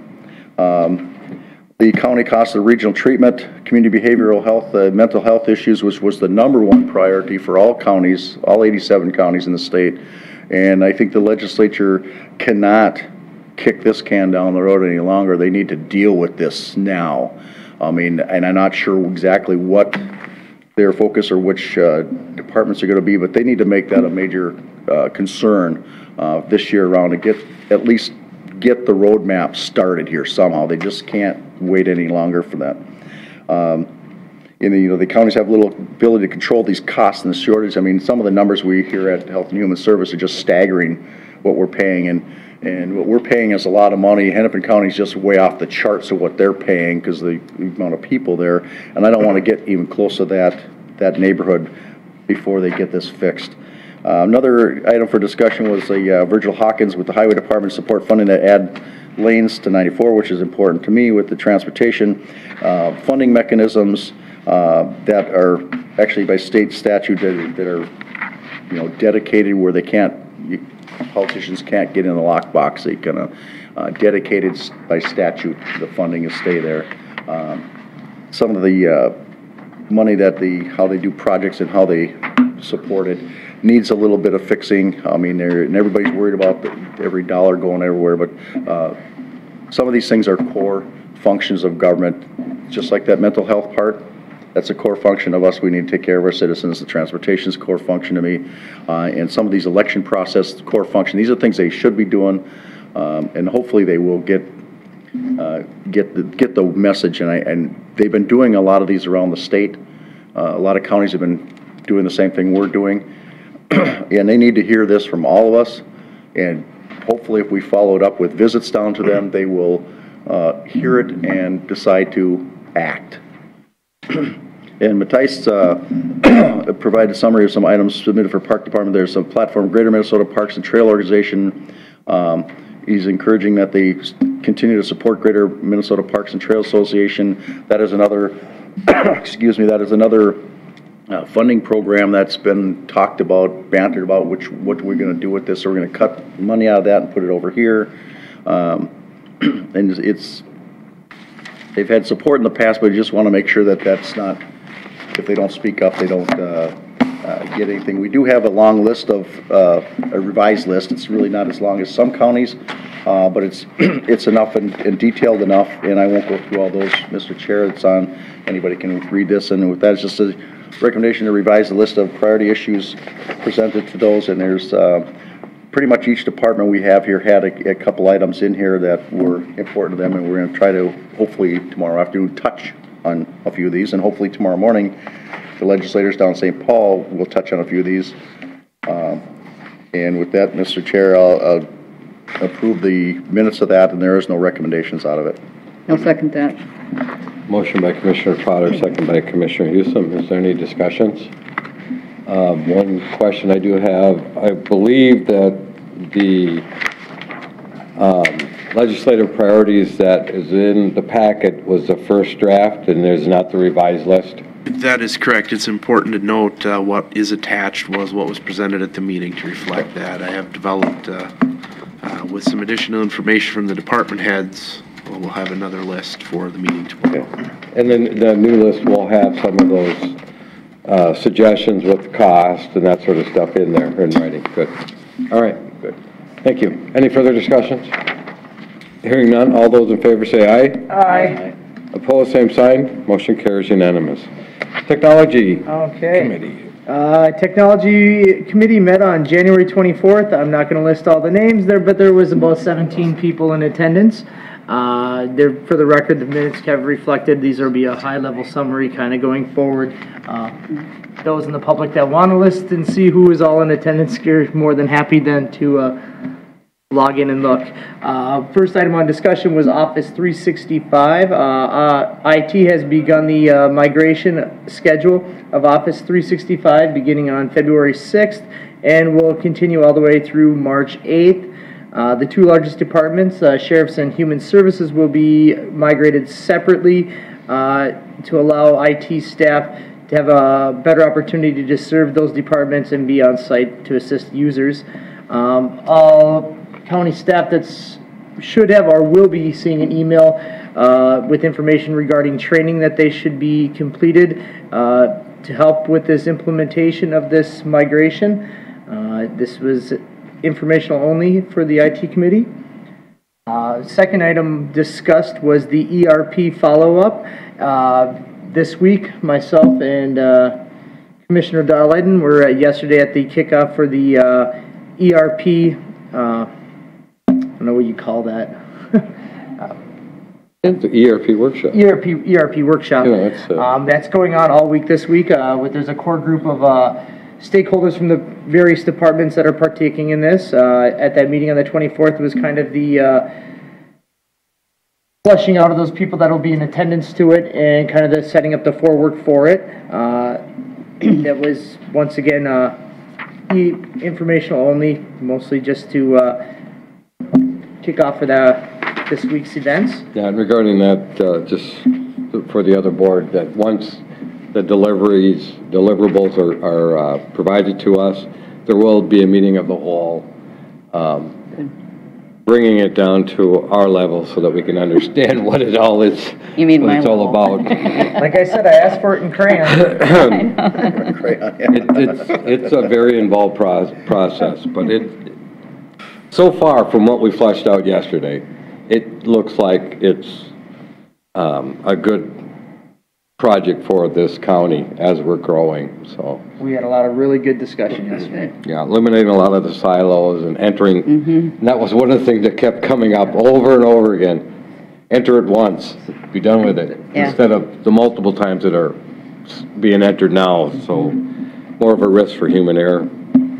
The county cost of regional treatment, community behavioral health, mental health issues, which was the #1 priority for all counties, all 87 counties in the state. And I think the legislature cannot kick this can down the road any longer. They need to deal with this now. I mean, and I'm not sure exactly what their focus or which departments are going to be, but they need to make that a major concern this year around to at least get the roadmap started here somehow. They just can't wait any longer for that. The counties have little ability to control these costs and the shortage. I mean, some of the numbers we hear at Health and Human Service are just staggering what we're paying, and what we're paying is a lot of money. Hennepin County is just way off the charts of what they're paying because of the amount of people there, and I don't want to get even close to that neighborhood before they get this fixed. Another item for discussion was Virgil Hawkins with the Highway Department support funding to add lanes to 94, which is important to me with the transportation funding mechanisms that are actually by state statute that are dedicated where politicians can't get in the lockbox. They kind of dedicated by statute, the funding is stay there. Some of the money that how they do projects and how they support it needs a little bit of fixing. I mean, and everybody's worried about every dollar going everywhere, but some of these things are core functions of government, just like that mental health part. That's a core function of us. We need to take care of our citizens. The transportation is a core function to me, and some of these election process core function. These are things they should be doing, and hopefully they will get the message. And they've been doing a lot of these around the state. A lot of counties have been doing the same thing we're doing. And they need to hear this from all of us, and hopefully if we follow it up with visits down to them, they will hear it and decide to act. And Matthijs provided a summary of some items submitted for Park Department. There's some platform, Greater Minnesota Parks and Trail Organization. He's encouraging that they continue to support Greater Minnesota Parks and Trail Association. That is another, excuse me, that is another funding program that's been talked about, bantered about, what we're going to do with this. So we're going to cut money out of that and put it over here. And they've had support in the past, but we just want to make sure that that's not, if they don't speak up, they don't get anything. We do have a long list of, a revised list. It's really not as long as some counties, but it's enough and detailed enough, and I won't go through all those, Mr. Chair. It's on, anybody can read this, and with that, it's just a recommendation to revise the list of priority issues presented to those, and there's pretty much each department we have here had a couple items in here that were important to them, and we're going to try to, hopefully tomorrow afternoon, touch on a few of these, and hopefully tomorrow morning, the legislators down in St. Paul will touch on a few of these. And with that, Mr. Chair, I'll approve the minutes of that, and there is no recommendations out of it. I'll second that. Motion by Commissioner Potter, second by Commissioner Newsom. Is there any discussions? One question I do have, I believe that the legislative priorities that is in the packet was the first draft, and there's not the revised list? That is correct. It's important to note what is attached was what was presented at the meeting to reflect that. I have developed, with some additional information from the department heads, we'll have another list for the meeting tomorrow. Okay. And then the new list will have some of those suggestions with cost and that sort of stuff in there in writing. Good. All right. Good. Thank you. Any further discussions? Hearing none, all those in favor say aye. Aye. Opposed, same sign. Motion carries unanimous. Technology Committee. Technology Committee met on January 24th. I'm not going to list all the names there, but there was about 17 people in attendance. For the record, the minutes have reflected. These will be a high-level summary kind of going forward. Those in the public that want to list and see who is all in attendance, are more than happy then to log in and look. First item on discussion was Office 365. IT has begun the migration schedule of Office 365 beginning on February 6th and will continue all the way through March 8th. The two largest departments, Sheriff's and Human Services, will be migrated separately to allow IT staff to have a better opportunity to serve those departments and be on site to assist users. All county staff should have or will be seeing an email with information regarding training that they should be completed to help with this implementation of this migration. This was informational only for the IT committee. Second item discussed was the ERP follow-up. This week, myself and Commissioner Darliden were yesterday at the kickoff for the ERP, I don't know what you call that. The ERP workshop. ERP workshop. Yeah, that's going on all week this week. There's a core group of stakeholders from the various departments that are partaking in this. At that meeting on the 24th was kind of the flushing out of those people that will be in attendance to it and kind of the setting up the forework for it. That was, once again, informational only, mostly just to kick off for this week's events. Yeah, and regarding that, just for the other board, that once the deliverables are provided to us, there will be a meeting of the whole, bringing it down to our level so that we can understand what it all is. You mean what it's all about. Like I said, I asked for it in crayon. It's a very involved process, but so far from what we fleshed out yesterday, it looks like it's a good project for this county as we're growing. So we had a lot of really good discussion yesterday. Yeah, eliminating a lot of the silos and entering. And that was one of the things that kept coming up over and over again. Enter it once, be done with it, instead of the multiple times that are being entered now. So more of a risk for human error.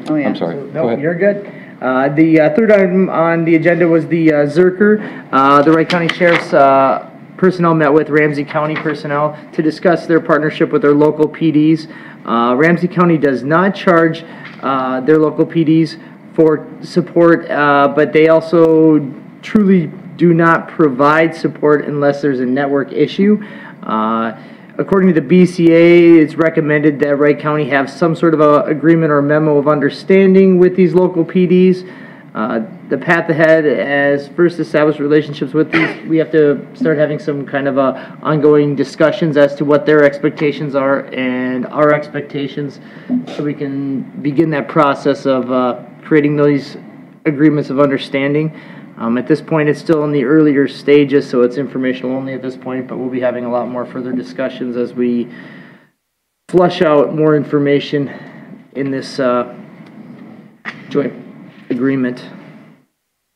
Oh yeah. I'm sorry. No, you're good. The third item on the agenda was the Zerker. The Wright County Sheriff's personnel met with Ramsey County personnel to discuss their partnership with their local PDs. Ramsey County does not charge their local PDs for support, but they also truly do not provide support unless there's a network issue. According to the BCA, it's recommended that Wright County have some sort of a agreement or memo of understanding with these local PDs. the path ahead as first establish relationships with these. We have to start having some kind of ongoing discussions as to what their expectations are and our expectations, so we can begin that process of creating those agreements of understanding. At this point, it's still in the earlier stages, so it's informational only at this point, but we'll be having a lot more further discussions as we flush out more information in this joint agreement.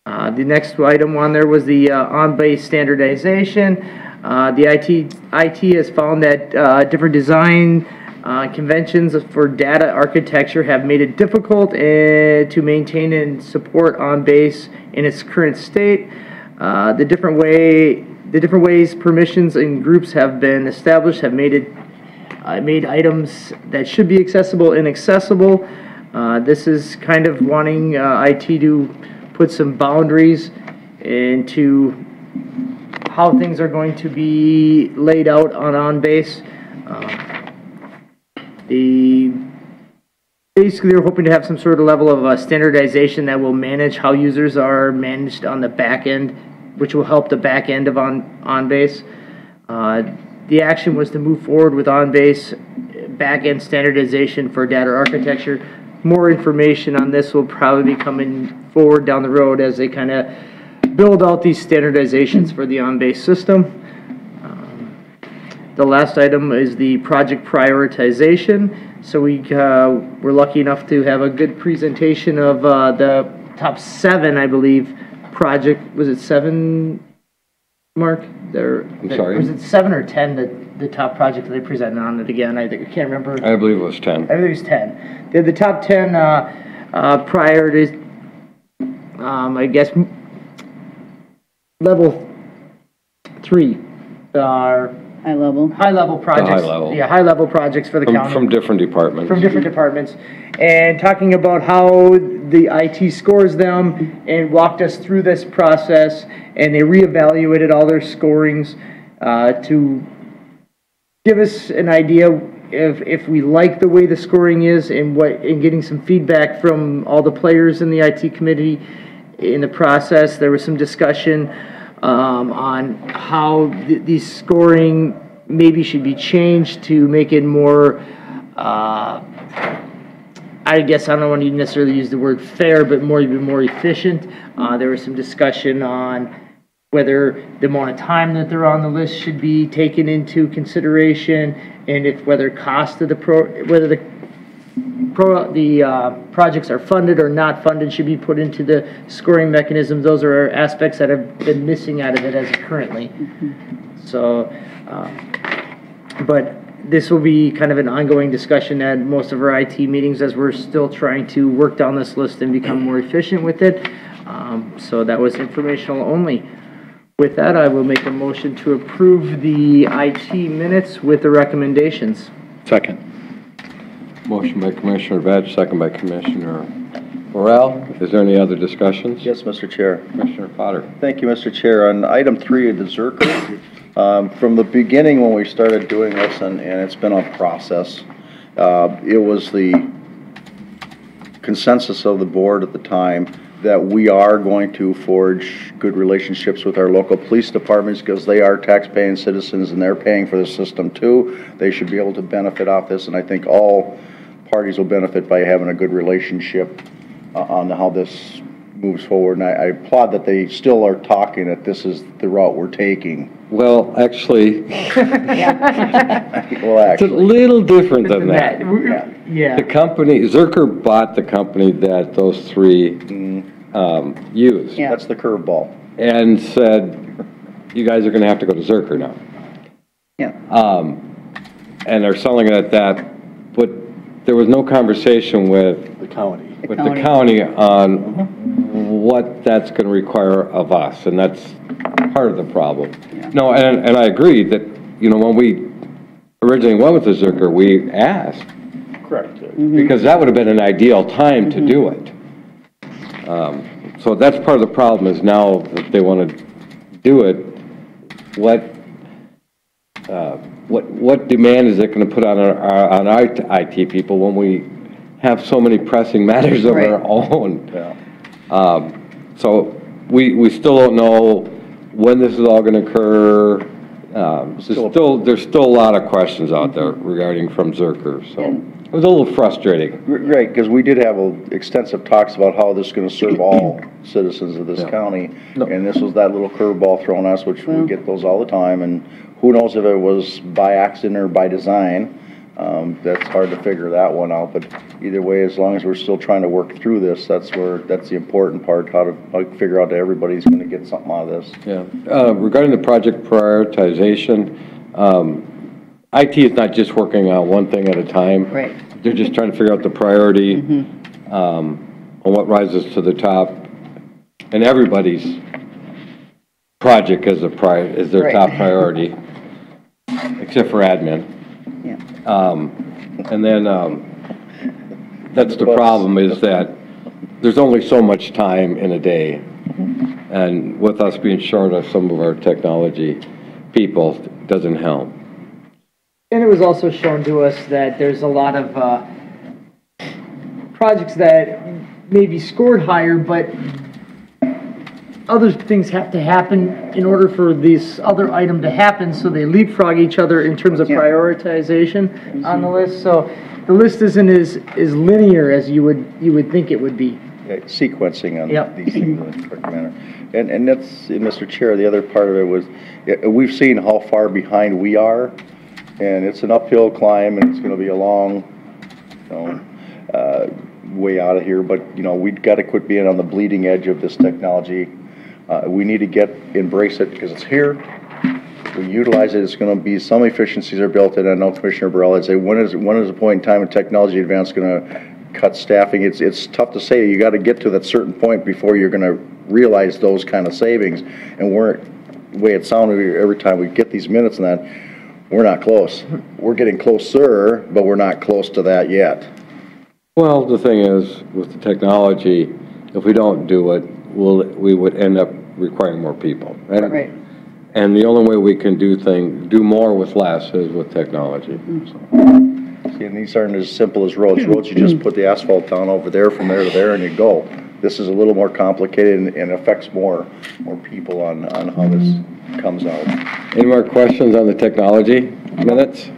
The next item on there was the on-base standardization. The IT has found that different design conventions for data architecture have made it difficult to maintain and support on-base in its current state. The different ways permissions and groups have been established have made items that should be accessible inaccessible. This is kind of wanting IT to put some boundaries into how things are going to be laid out on-base. Basically, they're hoping to have some sort of level of standardization that will manage how users are managed on the back end, which will help the back end of on-base. The action was to move forward with on-base back-end standardization for data architecture. More information on this will probably be coming forward down the road as they kind of build out these standardizations for the on-base system. The last item is the project prioritization. So we're lucky enough to have a good presentation of the top 7, I believe, project. Was it 7, Mark? I'm sorry? Was it 7 or 10, the top project that they presented on it again? I can't remember. I believe it was 10. I believe it was 10. They had the top 10 priorities, I guess, level 3 are high-level projects. High level. Yeah, high-level projects for the county. From different departments. From different departments. And talking about how the IT scores them and walked us through this process, and they reevaluated all their scorings to give us an idea if we like the way the scoring is and getting some feedback from all the players in the IT committee in the process. There was some discussion on how these scoring maybe should be changed to make it more, I guess I don't want to necessarily use the word fair, but more efficient. There was some discussion on whether the amount of time that they're on the list should be taken into consideration, and whether cost of the projects are funded or not funded should be put into the scoring mechanisms. Those are aspects that have been missing out of it as of currently. So, but this will be kind of an ongoing discussion at most of our IT meetings as we're still trying to work down this list and become more efficient with it. So that was informational only. With that, I will make a motion to approve the IT minutes with the recommendations. Second. Motion by Commissioner Vetch, second by Commissioner Morrell. Is there any other discussions? Yes, Mr. Chair. Commissioner Potter. Thank you, Mr. Chair. On item 3 of the Zerker, from the beginning when we started doing this, and it's been a process, it was the consensus of the board at the time that we are going to forge good relationships with our local police departments because they are tax-paying citizens and they're paying for the system too. They should be able to benefit off this, and I think all parties will benefit by having a good relationship on how this moves forward. And I applaud that they still are talking that this is the route we're taking. Well, actually, It's a little different than that. Yeah. The company, Zerker bought the company that those 3 used. That's the curveball. And said, you guys are going to have to go to Zerker now. Yeah. And they're selling it at that, but there was no conversation with The county. the county on what that's going to require of us, and that's part of the problem. No, and I agree that, you know, when we originally went with the Zerker, we asked. Correct. Because that would have been an ideal time to do it. So that's part of the problem is now that they want to do it, what demand is it going to put on our IT people when we have so many pressing matters of our own? So we still don't know when this is all going to occur. There's still a lot of questions out there regarding from Zerker, so it was a little frustrating. Right, because we did have extensive talks about how this is going to serve all citizens of this county, and this was that little curveball thrown at us, which we get those all the time, and who knows if it was by accident or by design. That's hard to figure that one out, but either way, as long as we're still trying to work through this, that's the important part, how to figure out that everybody's going to get something out of this. Yeah. Regarding the project prioritization, IT is not just working on one thing at a time. Right. They're just trying to figure out the priority on what rises to the top, and everybody's project is their top priority, except for admin. And then that's the problem, is that there's only so much time in a day. And with us being short of some of our technology people, it doesn't help. And it was also shown to us that there's a lot of projects that maybe scored higher, but other things have to happen in order for this other item to happen, so they leapfrog each other in terms of prioritization on the list. So the list isn't as linear as you would think it would be. Sequencing on these things in a correct manner. And that's, Mr. Chair, the other part of it was, we've seen how far behind we are, and it's an uphill climb, and it's going to be a long, way out of here, but, we've got to quit being on the bleeding edge of this technology. We need to embrace it because it's here. We utilize it. It's going to be, some efficiencies are built in. I know Commissioner Burrell had said, when is the point in time in technology advance going to cut staffing? It's tough to say. You got to get to that certain point before you're going to realize those kind of savings. And the way it sounded every time we get these minutes and that, we're not close. We're getting closer, but we're not close to that yet. Well, the thing is, with the technology, if we don't do it, we would end up requiring more people. Right. And the only way we can do more with less is with technology. See, and these aren't as simple as roads. Roads, you just put the asphalt down over there, from there to there, and you go. This is a little more complicated and affects more people on how this comes out. Any more questions on the technology minutes?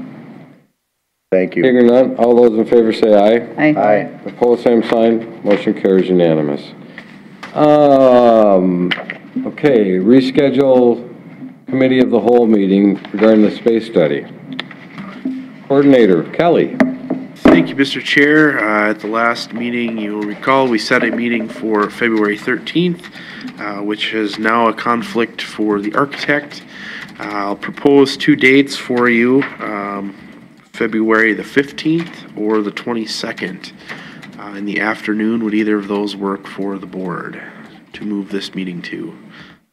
Thank you. Hearing none, all those in favor say aye. Aye. Opposed, same sign. Motion carries unanimous. Okay, reschedule committee of the whole meeting regarding the space study. Coordinator, Kelly. Thank you, Mr. Chair. At the last meeting, you will recall, we set a meeting for February 13th, which is now a conflict for the architect. I'll propose two dates for you, February the 15th or the 22nd. In the afternoon, would either of those work for the board to move this meeting to?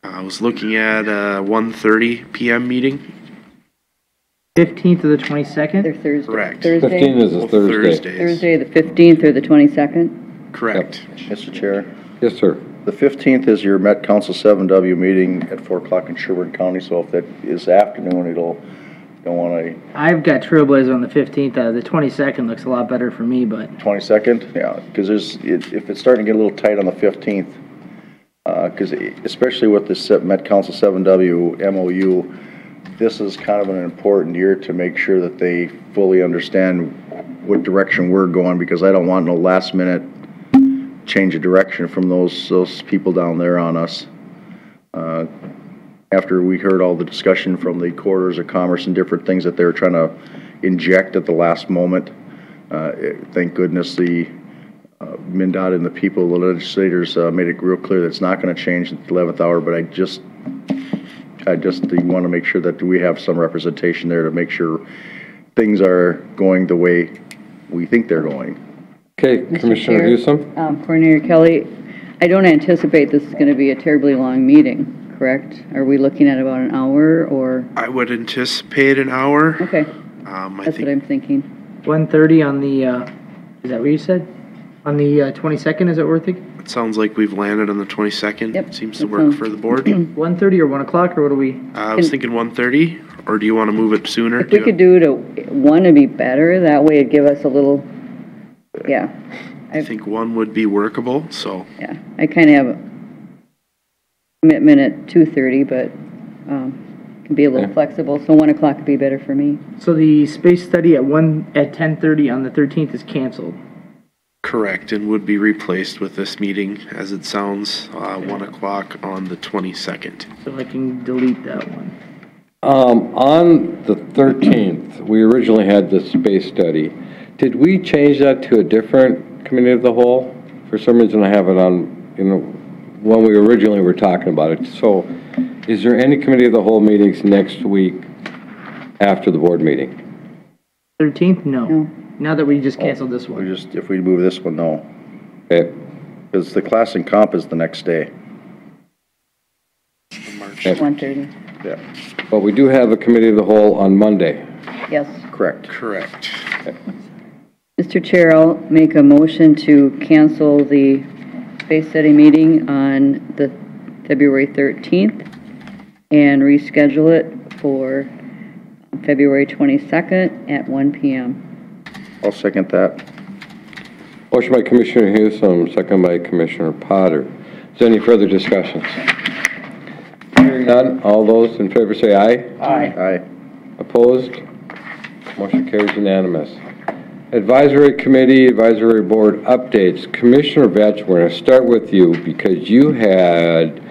I was looking at a 1:30 p.m. meeting. 15th or the 22nd? They're Thursday. Correct. 15 is a Thursday. Thursday, the 15th or the 22nd? Correct. Yep. Mr. Chair. Yes, sir. The 15th is your Met Council 7W meeting at 4 o'clock in Sherburne County, so if that is afternoon, don't want to... I've got Trailblazer on the 15th. The 22nd looks a lot better for me, but... 22nd? Yeah, because if it's starting to get a little tight on the 15th, because especially with the Met Council 7W MOU, this is kind of an important year to make sure that they fully understand what direction we're going, because I don't want no last minute change of direction from those people down there on us. After we heard all the discussion from the corridors of commerce and different things that they were trying to inject at the last moment, thank goodness the MnDOT and the people, the legislators made it real clear that it's not going to change at the 11th hour, but I just want to make sure that we have some representation there to make sure things are going the way we think they're going. Okay, Commissioner Newsom. Coordinator Kelly, I don't anticipate this is going to be a terribly long meeting, correct? Are we looking at about an hour, or? I would anticipate an hour. Okay, that's what I'm thinking. 1:30 on the, is that what you said? On the 22nd, is it worth it? It sounds like we've landed on the 22nd. Yep. Seems to work for the board. 1:30 or 1 o'clock, or what do we? I was thinking 1:30, or do you want to move it sooner? If we could do it at 1, it'd be better. That way it'd give us a little, I think 1 would be workable, so. Yeah, I kind of have commitment at 2:30, but can be a little flexible, so 1 o'clock would be better for me. So the space study at 10:30 on the 13th is canceled. Correct, and would be replaced with this meeting, as it sounds, 1 o'clock on the 22nd. So I can delete that one. On the 13th, we originally had the space study. Did we change that to a different committee of the whole? For some reason, I have it on, when we originally were talking about it. So is there any committee of the whole meetings next week after the board meeting? 13th? No. Now that we just canceled this one. If we move this one, no. Okay. Because the class and comp is the next day. March. 1:30. Yeah. But we do have a committee of the whole on Monday. Yes. Correct. Correct. Mr. Chair, I'll make a motion to cancel the space study meeting on the February 13th and reschedule it for February 22nd at 1 p.m. I'll second that. Motion by Commissioner Hewson, second by Commissioner Potter. Is there any further discussions? Hearing none, all those in favor say aye. Aye. Aye. Opposed? Motion carries unanimous. Advisory Committee, Advisory Board updates. Commissioner Vetch, we're going to start with you because you had,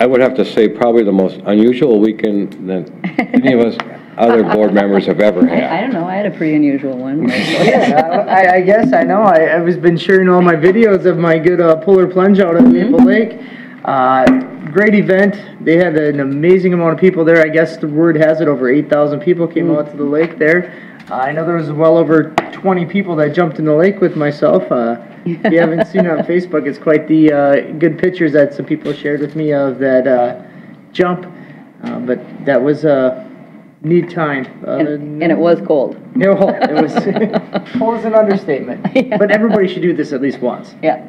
I would have to say, probably the most unusual weekend that any of us other board members have ever had. I don't know, I had a pretty unusual one. Yeah, I guess I know. I've been sharing all my videos of my good polar plunge out at Maple Lake. Great event. They had an amazing amount of people there. I guess the word has it over 8,000 people came out to the lake there. I know there was well over 20 people that jumped in the lake with myself. If you haven't seen it on Facebook, it's quite the good pictures that some people shared with me of that jump. But that was a neat time. And it was cold. No, it was cold is an understatement. Yeah. But everybody should do this at least once. Yeah.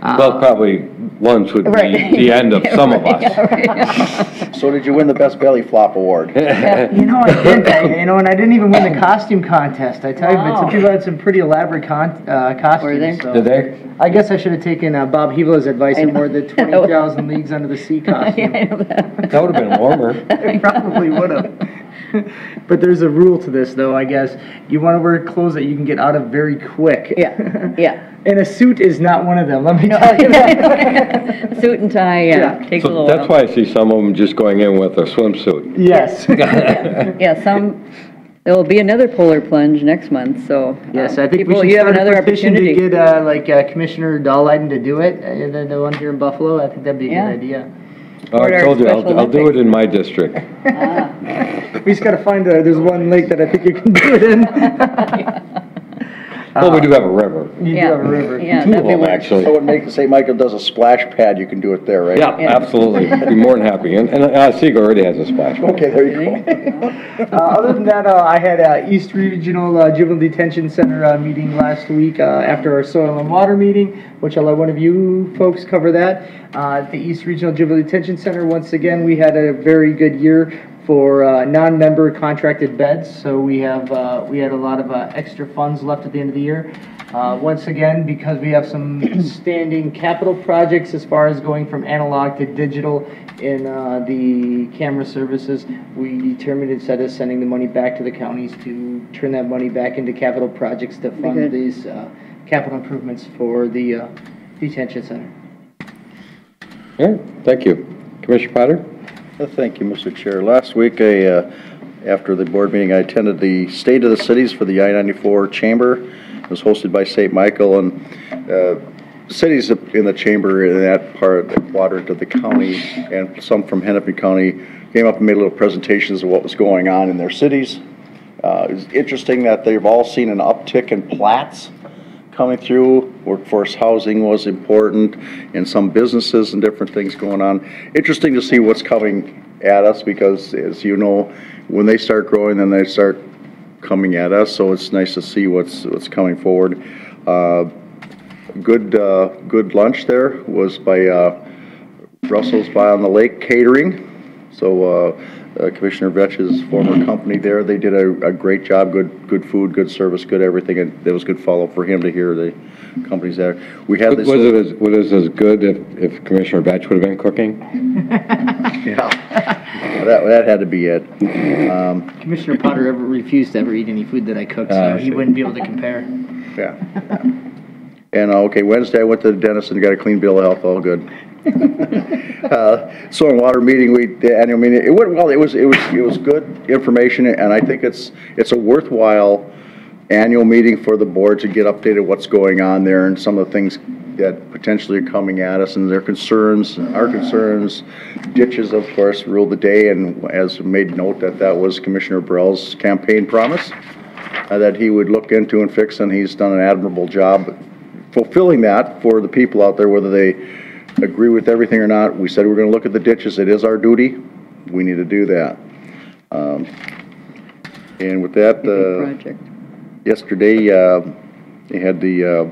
Well, probably once would be the end of some of us. Yeah, right. So did you win the Best Belly Flop Award? You know, I did. And I didn't even win the costume contest. I tell you, but some people had some pretty elaborate costumes. Were they? So Did they? I guess I should have taken Bob Hevela's advice and wore the 20,000 Leagues Under the Sea costume. Yeah, I know that. That would have been warmer. I probably would have. But there's a rule to this, though, I guess. You want to wear clothes that you can get out of very quick. Yeah, yeah. And a suit is not one of them, let me tell you that. Suit and tie, takes a So little that's while. why I see some of them just going in with a swimsuit. Yes. Yeah, there will be another polar plunge next month, so. Yes, I think we people, should you have start another a petition to opportunity. get Commissioner Dahlheiden to do it, the one here in Buffalo. I think that'd be a Yeah. good idea. Oh, I told you, I'll do it in my district. We just gotta find, there's one lake that I think you can do it in. Well, we do have a river. You do have a river. Yeah, Two of that'd be them, wonderful. actually. So when St. Michael does a splash pad, you can do it there, right? Yeah, absolutely. Be more than happy. And Seagull already has a splash pad. Okay, there you go. Other than that, I had East Regional Juvenile Detention Center meeting last week after our soil and water meeting, which I'll let one of you folks cover that. At the East Regional Juvenile Detention Center, once again, we had a very good year for non-member contracted beds, so we had a lot of extra funds left at the end of the year. Once again, because we have some standing capital projects as far as going from analog to digital in the camera services, we determined instead of sending the money back to the counties to turn that money back into capital projects to fund these capital improvements for the detention center. All right, thank you. Commissioner Potter? Thank you, Mr. Chair. Last week, after the board meeting, I attended the State of the Cities for the I-94 Chamber. It was hosted by St. Michael, and cities in the chamber in that part of the quadrant of the county, and some from Hennepin County, came up and made little presentations of what was going on in their cities. It's interesting that they've all seen an uptick in plats coming through. Workforce housing was important, and some businesses and different things going on. Interesting to see what's coming at us, because as you know, when they start growing, then they start coming at us. So it's nice to see what's coming forward. Good lunch there was by Russell's by on the Lake Catering. So Commissioner Vetch's former company there, they did a great job, good food, good service, good everything, and it was good follow for him to hear the companies there. We had this. Was it as good if Commissioner Vetch would have been cooking? Yeah, that had to be it. Commissioner Potter ever refused to ever eat any food that I cooked, so he wouldn't be able to compare. Yeah. And okay, Wednesday I went to the dentist and got a clean bill of health, all good. Soil and water meeting, the annual meeting, it went well. It was good information, and I think it's a worthwhile annual meeting for the board to get updated what's going on there and some of the things that potentially are coming at us and their concerns, our concerns. Ditches, of course, ruled the day, and as made note that was Commissioner Burrell's campaign promise that he would look into and fix, and he's done an admirable job fulfilling that for the people out there, whether they agree with everything or not. We said we're going to look at the ditches. It is our duty. We need to do that. And with that, yesterday they had the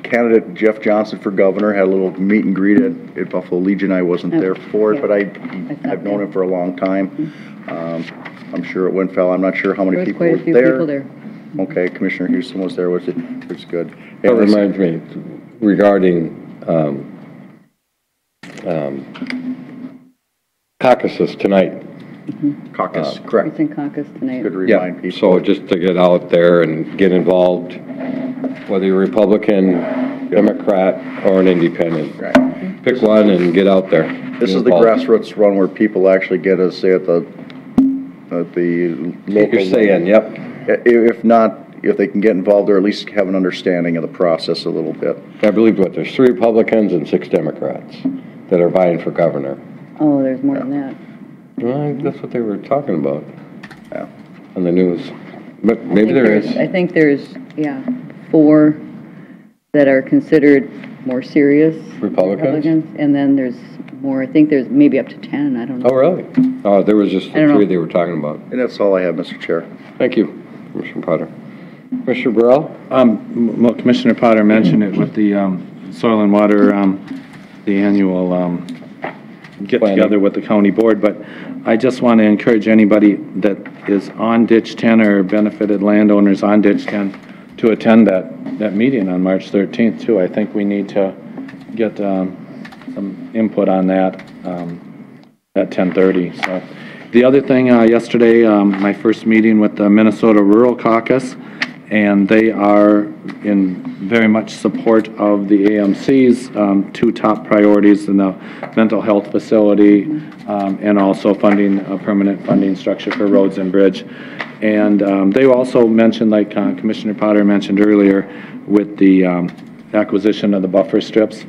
candidate Jeff Johnson for governor had a little meet and greet at Buffalo Legion. I wasn't there for it, but I've known him for a long time. I'm sure it went well. I'm not sure how many people were there. Quite a few people there. Okay, Commissioner Houston was there, which is good. That reminds me, regarding caucuses tonight. Caucus, correct. It's in caucus tonight. Good to remind people. So just to get out there and get involved, whether you're Republican, Democrat, or an independent. Right. Pick one and get out there. This is the grassroots run where people actually get a say at the local You're saying, yep. If not, if they can get involved or at least have an understanding of the process a little bit. I believe there's 3 Republicans and 6 Democrats that are vying for governor. Oh, there's more than that. Well, that's what they were talking about. Yeah. On the news. But maybe there is. I think there's, 4 that are considered more serious Republicans, and then there's more. I think there's maybe up to 10. I don't know. Oh, really? Oh, there was just the 3 they were talking about. And that's all I have, Mr. Chair. Thank you, Commissioner Potter. Commissioner Burrell? Well, Commissioner Potter mentioned it with the soil and water, the annual get together with the county board, but I just want to encourage anybody that is on Ditch 10 or benefited landowners on Ditch 10 to attend that meeting on March 13th too. I think we need to get some input on that at 10:30. So the other thing, yesterday, my first meeting with the Minnesota Rural Caucus, and they are in very much support of the AMC's 2 top priorities in the mental health facility and also funding a permanent funding structure for roads and bridge. And they also mentioned, like Commissioner Potter mentioned earlier, with the acquisition of the buffer strips,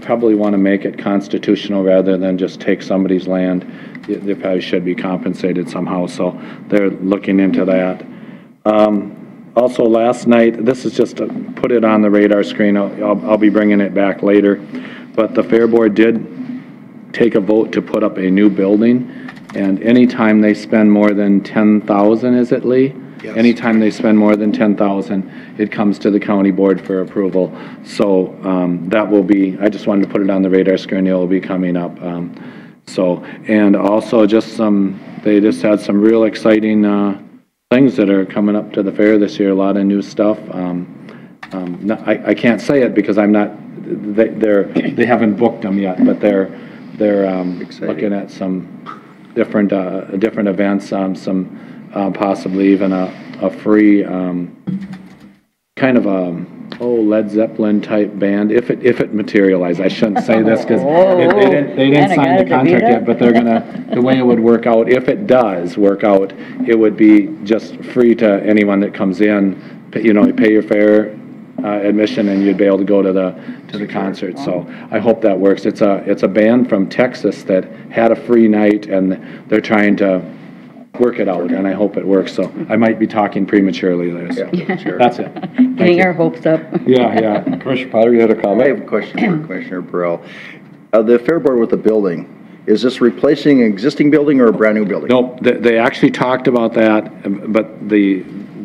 probably want to make it constitutional rather than just take somebody's land. They probably should be compensated somehow, so they're looking into that. Also, last night, this is just to put it on the radar screen, I'll be bringing it back later, but the Fair Board did take a vote to put up a new building, and anytime they spend more than $10,000, is it, Lee? Yes. Anytime they spend more than $10,000, it comes to the county board for approval. So that will be, I just wanted to put it on the radar screen, it will be coming up. And also just they just had some real exciting things that are coming up to the fair this year, a lot of new stuff. I can't say it because I'm not, they haven't booked them yet, but they're looking at some different events, some possibly even a free kind of a Led Zeppelin type band, if it materialized. I shouldn't say this because they didn't sign the contract yet, but they're gonna, the way it would work out, if it does work out, it would be just free to anyone that comes in. You pay your fare, admission, and you'd be able to go to the concert. So I hope that works. It's a band from Texas that had a free night, and they're trying to work it out, and I hope it works. So I might be talking prematurely there. So Sure. That's it. Getting our hopes up. Yeah. Commissioner Potter, you had a comment? I have a question for Commissioner Burrell. The Fair Board with the building, is this replacing an existing building or a brand new building? No, they actually talked about that, but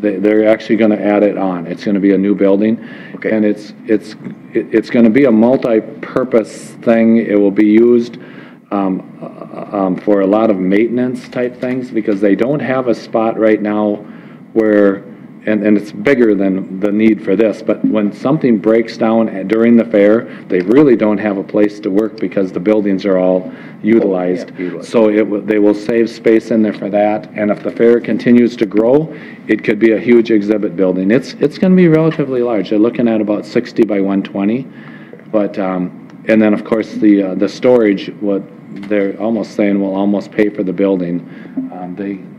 they're actually going to add it on. It's going to be a new building. Okay. And it's going to be a multi-purpose thing. It will be used for a lot of maintenance type things because they don't have a spot right now where, and it's bigger than the need for this, but when something breaks down during the fair, they really don't have a place to work because the buildings are all utilized. So they will save space in there for that, and if the fair continues to grow, it could be a huge exhibit building. It's going to be relatively large. They're looking at about 60 by 120, but, and then of course the storage, what they're almost saying will almost pay for the building.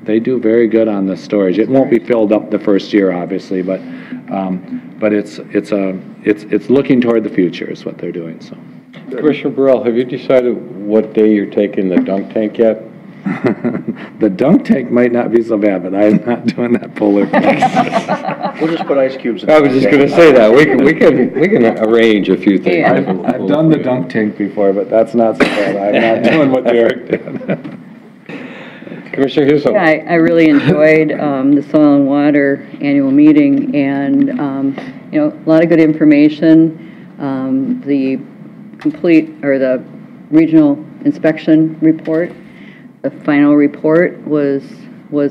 They do very good on the storage. It won't be filled up the first year, obviously, but it's looking toward the future is what they're doing. So, Commissioner Burrell, have you decided what day you're taking the dunk tank yet? The dunk tank might not be so bad, but I'm not doing that polar thing. We'll just put ice cubes in. I was just going to say that. We can arrange a few things. Yeah. I've done the dunk tank before, but that's not so bad. I'm not doing what Derek did. Commissioner Husel. Yeah, I really enjoyed the Soil and Water annual meeting, and a lot of good information. The the regional inspection report, the final report was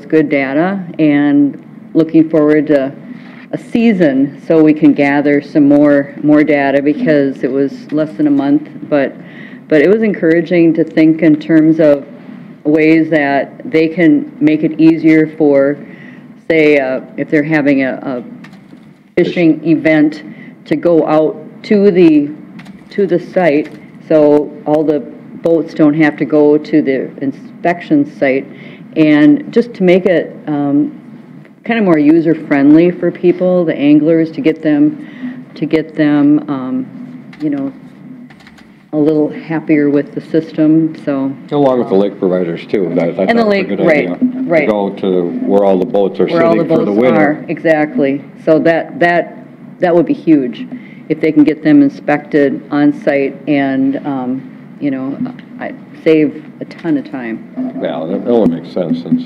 good data, and looking forward to a season so we can gather some more data because it was less than a month, but it was encouraging to think in terms of ways that they can make it easier for, say, if they're having a fishing event, to go out to the site, so all the boats don't have to go to the inspection site, and just to make it kind of more user-friendly for people, the anglers, to get them a little happier with the system, so. Along with the lake providers too. And the lake, right. To go to where all the boats are sitting for the winter. Exactly. So that would be huge if they can get them inspected on site and, I save a ton of time. Yeah, it only makes sense since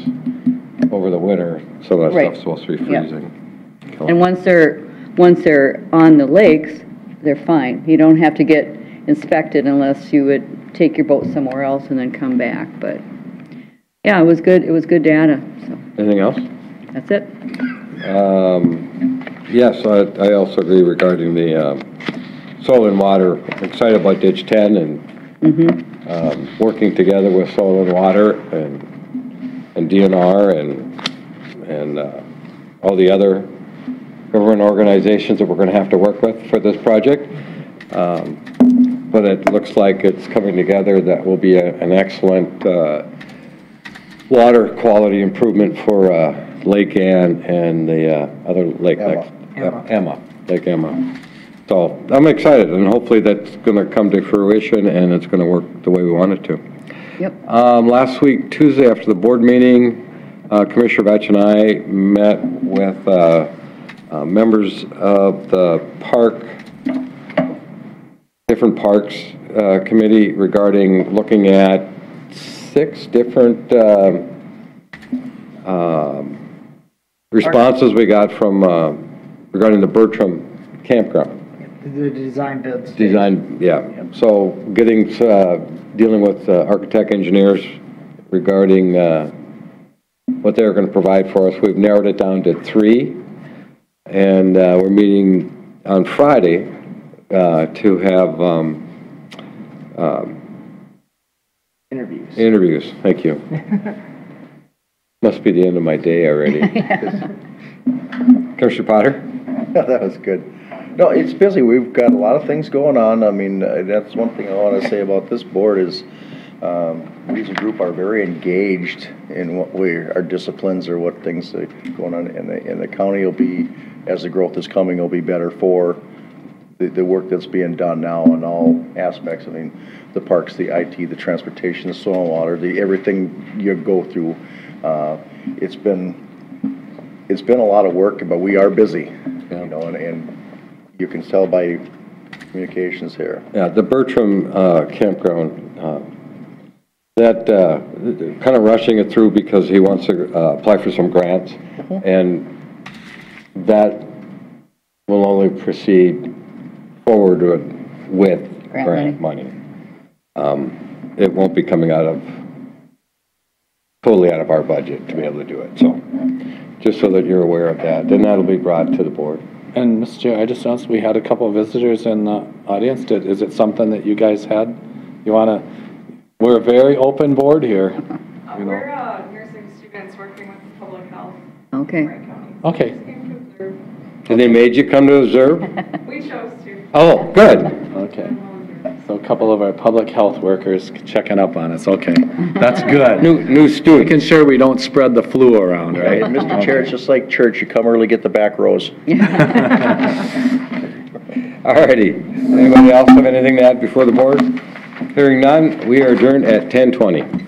over the winter, some of that Right. stuff's supposed to be Yeah. freezing. And once they're on the lakes, they're fine. You don't have to get inspected unless you would take your boat somewhere else and then come back. But yeah, it was good. It was good data. So Anything else? that's it. Yes, I also agree regarding the soil and water. I'm excited about ditch 10 and working together with soil and water and DNR and all the other government organizations that we're going to have to work with for this project. But it looks like it's coming together. That will be an excellent water quality improvement for Lake Ann and the other lake, Lake Emma. So I'm excited, and hopefully that's going to come to fruition and it's going to work the way we want it to. Yep. Last week, Tuesday, after the board meeting, Commissioner Batch and I met with members of the different parks committee regarding looking at 6 different responses we got from regarding the Bertram campground. The design bids. Design, yeah. So dealing with architect engineers regarding what they're going to provide for us. We've narrowed it down to 3, and we're meeting on Friday to have interviews. Thank you. Must be the end of my day already. Commissioner Potter? That was good. No, it's busy. We've got a lot of things going on. I mean, that's one thing I want to say about this board is we as a group are very engaged in what our disciplines or what things are going on in the county will be, as the growth is coming, will be better for the work that's being done now in all aspects. I mean, the parks, the IT, the transportation, the soil and water, everything you go through. It's been a lot of work, but we are busy, and you can tell by communications here. Yeah, the Bertram campground, that kind of rushing it through because he wants to apply for some grants, and that will only proceed forward with grant money. It won't be coming totally out of our budget to be able to do it, so, just so that you're aware of that, then that'll be brought to the board. And Mr. Chair, I just noticed we had a couple of visitors in the audience. Is it something that you guys had? We're a very open board here. You know. We're nursing students working with public health. Okay. Wright County. Okay. And they made you come to observe? We chose to. Oh, good. Okay. So a couple of our public health workers checking up on us. Okay. That's good. New student. Making sure we don't spread the flu around, right? Mr. Chair, it's just like church, you come early, get the back rows. All righty. Anybody else have anything to add before the board? Hearing none, we are adjourned at 10:20.